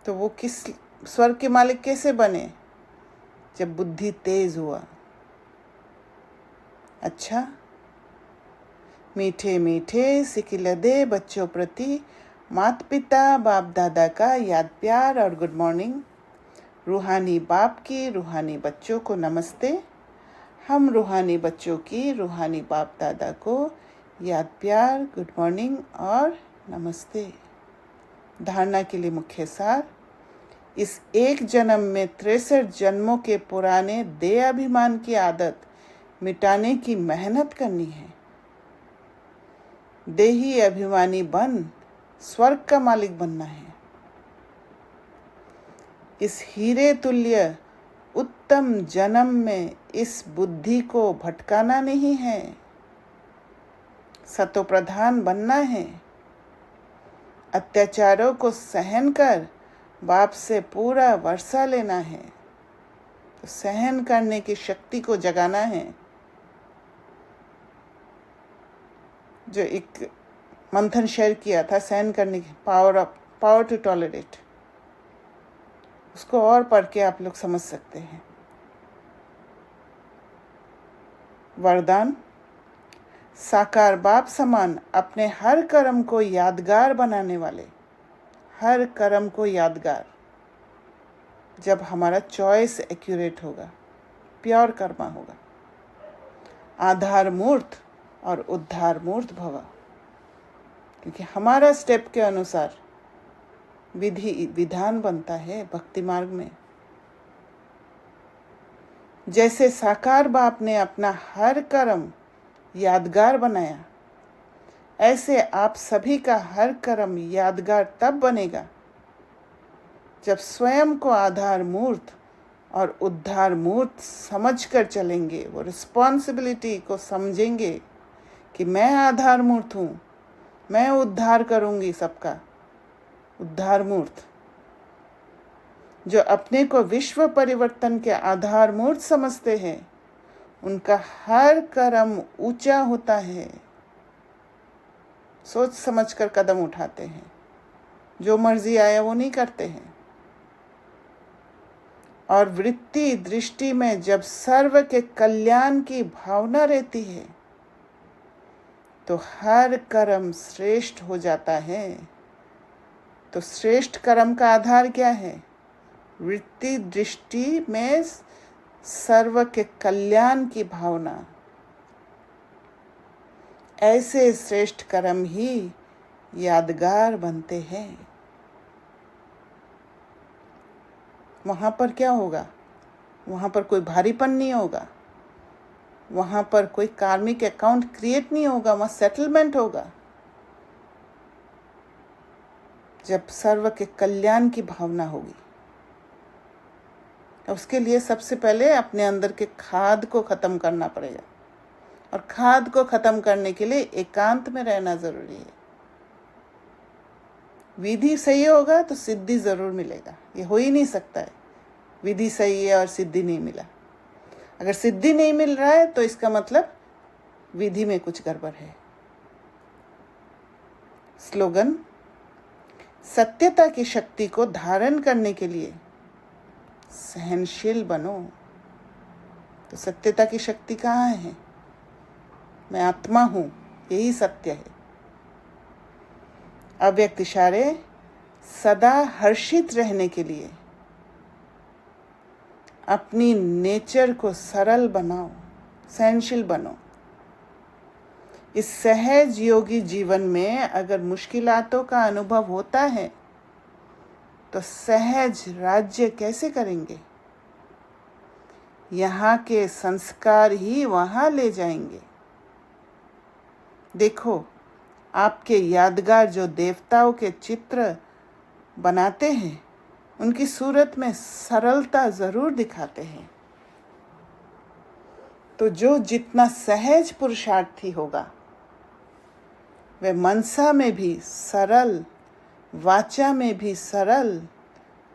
तो वो किस स्वर्ग के मालिक कैसे बने? जब बुद्धि तेज हुआ। अच्छा, मीठे मीठे सिकिलदे बच्चों प्रति माता पिता बाप दादा का याद प्यार और गुड मॉर्निंग। रूहानी बाप की रूहानी बच्चों को नमस्ते। हम रूहानी बच्चों की रूहानी बाप दादा को याद प्यार, गुड मॉर्निंग और नमस्ते। धारणा के लिए मुख्य सार। इस एक जन्म में 63 जन्मों के पुराने देह अभिमान की आदत मिटाने की मेहनत करनी है। देही अभिमानी बन स्वर्ग का मालिक बनना है। इस हीरे तुल्य उत्तम जन्म में इस बुद्धि को भटकाना नहीं है। सतो प्रधान बनना है। अत्याचारों को सहन कर बाप से पूरा वर्षा लेना है। तो सहन करने की शक्ति को जगाना है। जो एक मंथन शेयर किया था, सहन करने की पावर टू टॉलरेट, उसको और पढ़ के आप लोग समझ सकते हैं। वरदान। साकार बाप समान अपने हर कर्म को यादगार बनाने वाले, हर कर्म को यादगार, जब हमारा चॉइस एक्यूरेट होगा, प्योर कर्मा होगा। आधार मूर्त और उद्धार मूर्त भव, क्योंकि हमारा स्टेप के अनुसार विधि विधान बनता है भक्ति मार्ग में। जैसे साकार बाप ने अपना हर कर्म यादगार बनाया, ऐसे आप सभी का हर कर्म यादगार तब बनेगा जब स्वयं को आधार मूर्त और उद्धार मूर्त समझ कर चलेंगे। वो रिस्पॉन्सिबिलिटी को समझेंगे कि मैं आधार मूर्त हूँ, मैं उद्धार करूँगी सबका, उद्धार मूर्त। जो अपने को विश्व परिवर्तन के आधार मूर्त समझते हैं, उनका हर कर्म ऊंचा होता है। सोच समझ कर कदम उठाते हैं, जो मर्जी आया वो नहीं करते हैं। और वृत्ति दृष्टि में जब सर्व के कल्याण की भावना रहती है, तो हर कर्म श्रेष्ठ हो जाता है। तो श्रेष्ठ कर्म का आधार क्या है? वृत्ति दृष्टि में सर्व के कल्याण की भावना। ऐसे श्रेष्ठ कर्म ही यादगार बनते हैं। वहाँ पर क्या होगा? वहाँ पर कोई भारीपन नहीं होगा, वहाँ पर कोई कार्मिक अकाउंट क्रिएट नहीं होगा, वहाँ सेटलमेंट होगा। जब सर्व के कल्याण की भावना होगी, तो उसके लिए सबसे पहले अपने अंदर के खाद को खत्म करना पड़ेगा। और खाद को खत्म करने के लिए एकांत में रहना जरूरी है। विधि सही होगा तो सिद्धि जरूर मिलेगा, ये हो ही नहीं सकता है विधि सही है और सिद्धि नहीं मिला। अगर सिद्धि नहीं मिल रहा है तो इसका मतलब विधि में कुछ गड़बड़ है। स्लोगन: सत्यता की शक्ति को धारण करने के लिए सहनशील बनो। तो सत्यता की शक्ति कहाँ है? मैं आत्मा हूं, यही सत्य है। अव्यक्त इशारे: सदा हर्षित रहने के लिए अपनी नेचर को सरल बनाओ, सहनशील बनो। इस सहज योगी जीवन में अगर मुश्किलातों का अनुभव होता है तो सहज राज्य कैसे करेंगे? यहाँ के संस्कार ही वहाँ ले जाएंगे। देखो, आपके यादगार जो देवताओं के चित्र बनाते हैं, उनकी सूरत में सरलता जरूर दिखाते हैं। तो जो जितना सहज पुरुषार्थी होगा, वह मनसा में भी सरल, वाचा में भी सरल,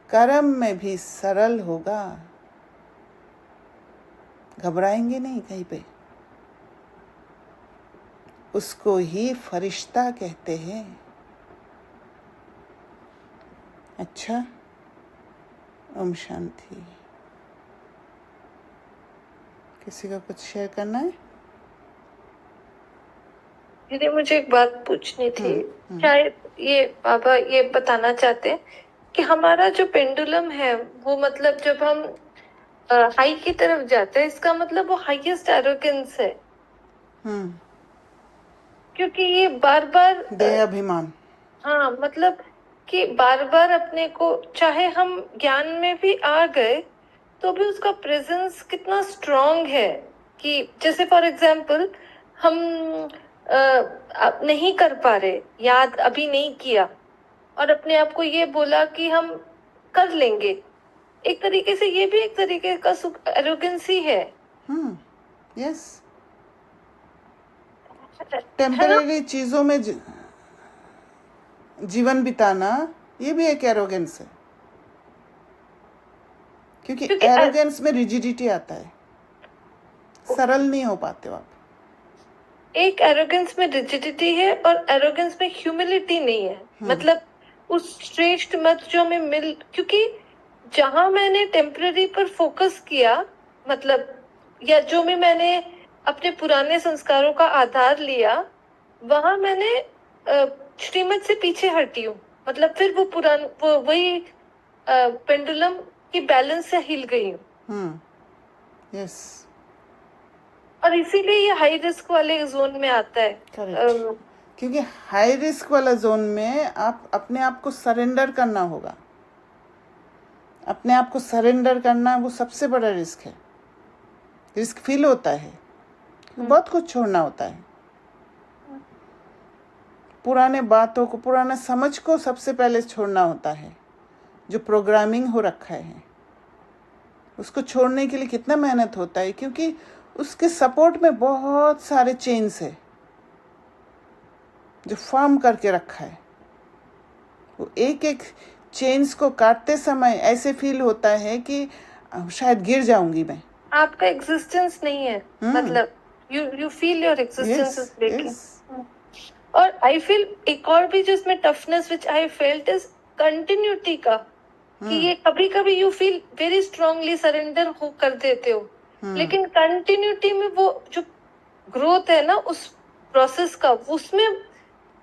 कर्म में भी सरल होगा। घबराएंगे नहीं कहीं पे। उसको ही फरिश्ता कहते हैं। अच्छा, ओम शांति। किसी को कुछ शेयर करना है? दीदी, मुझे एक बात पूछनी थी। शायद ये बाबा ये बताना चाहते हैं कि हमारा जो पेंडुलम है वो मतलब जब हम हाई की तरफ जाते हैं, इसका मतलब वो हाईएस्ट एरोगेंस है। क्योंकि ये बार बार देह अभिमान। हाँ, मतलब कि बार बार अपने को, चाहे हम ज्ञान में भी आ गए तो भी उसका प्रेजेंस कितना स्ट्रांग है कि जैसे फॉर एग्जाम्पल हम नहीं कर पा रहे, याद अभी नहीं किया और अपने आप को ये बोला कि हम कर लेंगे। एक तरीके से ये भी एक तरीके का एरोगेंस ही है। यस, टेम्पररी चीजों में जीवन बिताना, ये भी एक एरोगेंस है। क्योंकि एरोगेंस में रिजिडिटी आता है, सरल नहीं हो पाते हो आप। एक एरोगेंस में रिजिडिटी है और एरोगेंस में ह्यूमिलिटी नहीं है। मतलब उस श्रेष्ठ मत जो हमें मिल, क्योंकि जहां मैंने टेम्पररी पर फोकस किया, मतलब या जो भी मैंने अपने पुराने संस्कारों का आधार लिया, वहां मैंने श्रीमत से पीछे हटी हूँ। मतलब फिर वो वही पेंडुलम की बैलेंस से हिल गई हूँ। यस, और इसीलिए ये हाई रिस्क वाले जोन में आता है। करेक्ट। क्योंकि हाई रिस्क वाला जोन में आप अपने आप को सरेंडर करना होगा। अपने आप को सरेंडर करना वो सबसे बड़ा रिस्क है। रिस्क फील होता है, बहुत कुछ छोड़ना होता है। पुराने बातों को, पुराना समझ को सबसे पहले छोड़ना होता है, जो प्रोग्रामिंग हो रखा है। उसको छोड़ने के लिए कितना मेहनत होता है, क्योंकि उसके सपोर्ट में बहुत सारे चेन्स है जो फॉर्म करके रखा है। वो एक एक चेन्स को काटते समय ऐसे फील होता है कि शायद गिर जाऊंगी मैं। आपका एग्जिस्टेंस नहीं है, मतलब you feel your existence is breaking. और आई फील एक और भी जिसमें toughness which I felt is continuity का, कि ये कभी कभी you feel very strongly surrender हो कर देते हो, लेकिन कंटिन्यूटी में वो जो ग्रोथ है ना उस प्रोसेस का, उसमें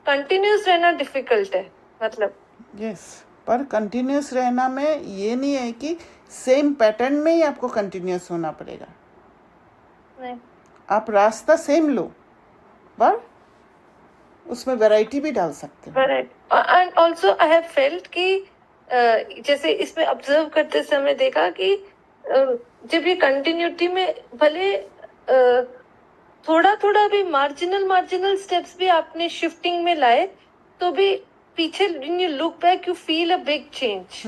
कंटिन्यूस रहना डिफिकल्ट है। मतलब यस, पर कंटिन्यूस रहना में ये नहीं है कि सेम पैटर्न में ही आपको कंटिन्यूस होना पड़ेगा। नहीं, आप रास्ता सेम लो, पर उसमें वैरायटी भी डाल सकते हो। And also I have felt कि जैसे इसमें ऑब्जर्व करते समय देखा कि जब ये कंटिन्यूटी में भले थोड़ा थोड़ा भी मार्जिनल स्टेप्स भी आपने शिफ्टिंग में लाए, तो भी पीछे when you look back you feel a big change.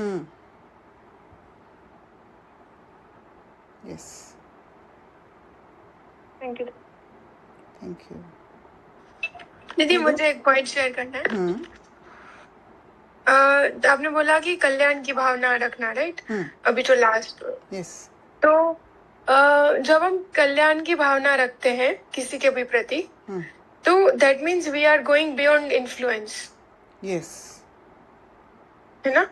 Yes. Thank you. Thank you. दीदी मुझे एक पॉइंट शेयर करना है। आपने बोला कि कल्याण की भावना रखना, राइट? अभी जो लास्ट। Yes. तो जब हम कल्याण की भावना रखते हैं किसी के भी प्रति, तो that means we are going beyond influence. Yes. है ना?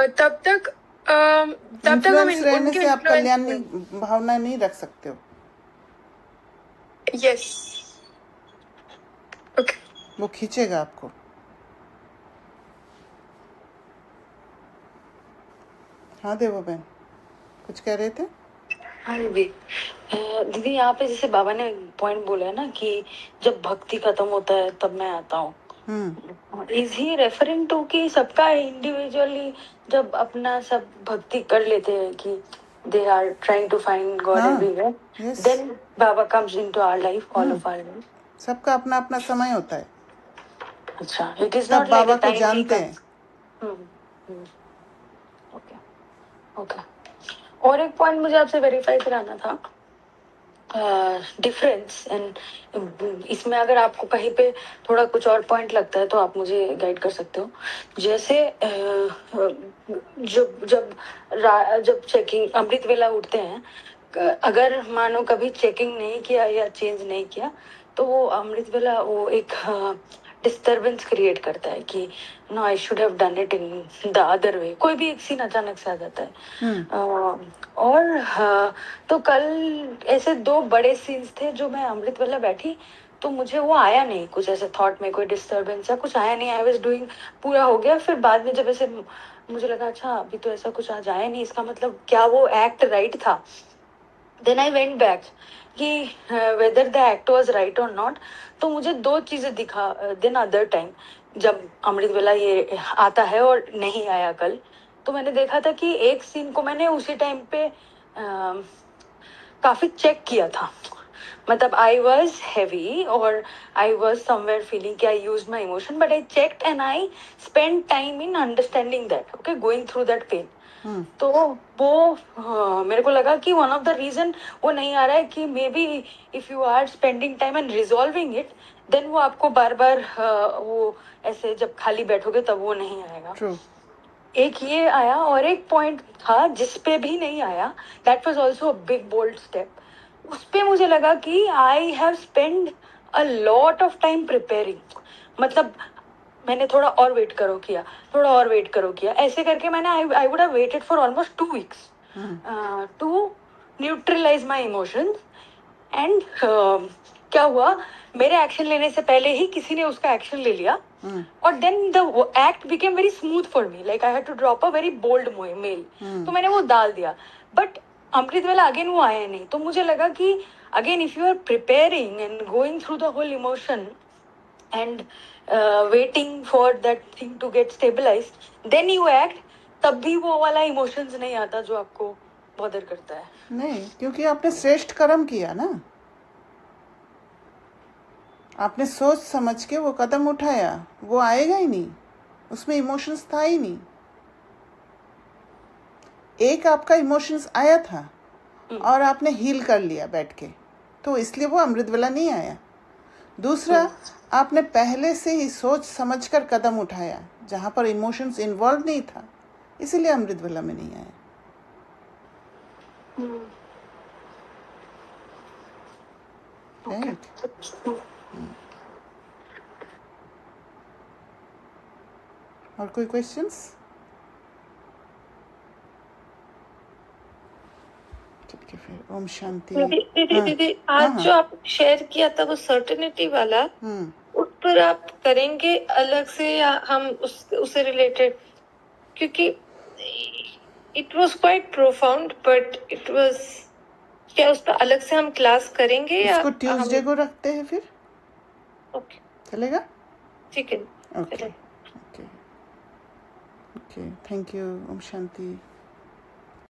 तब तक हम रहने से आप कल्याण उनके भावना नहीं रख सकते हो। Yes, okay. वो खींचेगा आपको। हाँ देवो बहन, कुछ कह रहे थे? हाँ दीदी, दीदी यहाँ पे जैसे बाबा ने पॉइंट बोला है ना कि जब भक्ति खत्म होता है तब मैं आता हूँ। इज ही रेफरिंग टू कि सबका इंडिविजुअली जब अपना सब भक्ति कर लेते हैं कि they are trying to find God everywhere, then Baba comes into our life, all of our life. सबका अपना अपना समय होता है। अच्छा, इट इज तब नॉट बाबा लाइक को जानते हैं। Okay okay. और एक पॉइंट मुझे आपसे वेरीफाई कराना था, डिफरेंस एंड इसमें अगर आपको कहीं पे थोड़ा कुछ और पॉइंट लगता है तो आप मुझे गाइड कर सकते हो। जैसे जब चेकिंग अमृत वेला उठते हैं, अगर मानो कभी चेकिंग नहीं किया या चेंज नहीं किया तो वो अमृत वेला वो एक डिस्टर्बेंस क्रिएट करता है कि no I should have done it in the other way. कोई भी एक सीन अचानक से आ जाता है। और तो कल ऐसे 2 बड़े सीन्स थे जो मैं अमृत वेला बैठी तो मुझे वो आया नहीं, कुछ ऐसे थॉट में कोई डिस्टर्बेंस या कुछ आया नहीं। आई वाज डूइंग, पूरा हो गया। फिर बाद में जब ऐसे मुझे लगा अच्छा अभी तो ऐसा कुछ आज आया नहीं, इसका मतलब क्या वो एक्ट राइट था? देन आई वेंट बैक कि whether the act was right और नॉट। तो मुझे 2 चीजें दिखा देन अदर टाइम, जब अमृत वेला ये आता है और नहीं आया कल, तो मैंने देखा था कि एक सीन को मैंने उसी टाइम पे काफी चेक किया था। मतलब आई वॉज हैवी और आई वॉज समवेयर फीलिंग कि I use my emotion, but I checked and I spend time in understanding that, okay, going through that pain. तो वो मेरे को लगा कि वन ऑफ द रीजन वो नहीं आ रहा है कि maybe if you are spending time and resolving it, then वो आपको बार बार वो ऐसे जब खाली बैठोगे तब वो नहीं आएगा। True. एक ये आया और एक पॉइंट था जिस पे भी नहीं आया, that was also a big bold step. उस पे मुझे लगा कि I have spend a lot of time preparing. मतलब मैंने थोड़ा और वेट करो किया, ऐसे करके मैंने I would have waited for almost 2 weeks to neutralise my emotions and क्या हुआ, मेरे एक्शन लेने से पहले ही किसी ने उसका एक्शन ले लिया, और then the act became very smooth for me, like I had to drop a very bold mail, तो मैंने वो डाल दिया। बट अमृत वेला अगेन वो आया नहीं, तो मुझे लगा कि again if you are preparing and going through the whole emotion and waiting for that thing to get stabilised, then you act, तब भी वो वाला इमोशंस नहीं आता जो आपको बॉदर करता है। नहीं, क्योंकि आपने श्रेष्ठ कर्म किया ना, आपने सोच समझ के वो कदम उठाया, वो आएगा ही नहीं, उसमें इमोशंस था ही नहीं। एक आपका इमोशंस आया था और आपने हील कर लिया बैठ के, तो इसलिए वो अमृत वेला नहीं आया। दूसरा, आपने पहले से ही सोच समझकर कदम उठाया जहाँ पर इमोशंस इन्वॉल्व नहीं था, इसीलिए अमृत वेला में नहीं आया। Right? और कोई क्वेश्चंस? ठीक है, फिर ओम शांति। दीदी आज जो आप शेयर किया था वो सर्टेनिटी वाला, उस पर आप करेंगे अलग से या हम उससे रिलेटेड? क्योंकि it was quite profound, but it was, क्या उस पर अलग से हम क्लास करेंगे या इसको ट्यूसडे को रखते हैं फिर? ओके, चलेगा? ठीक है। Okay, okay, okay, thank you. Om Shanti.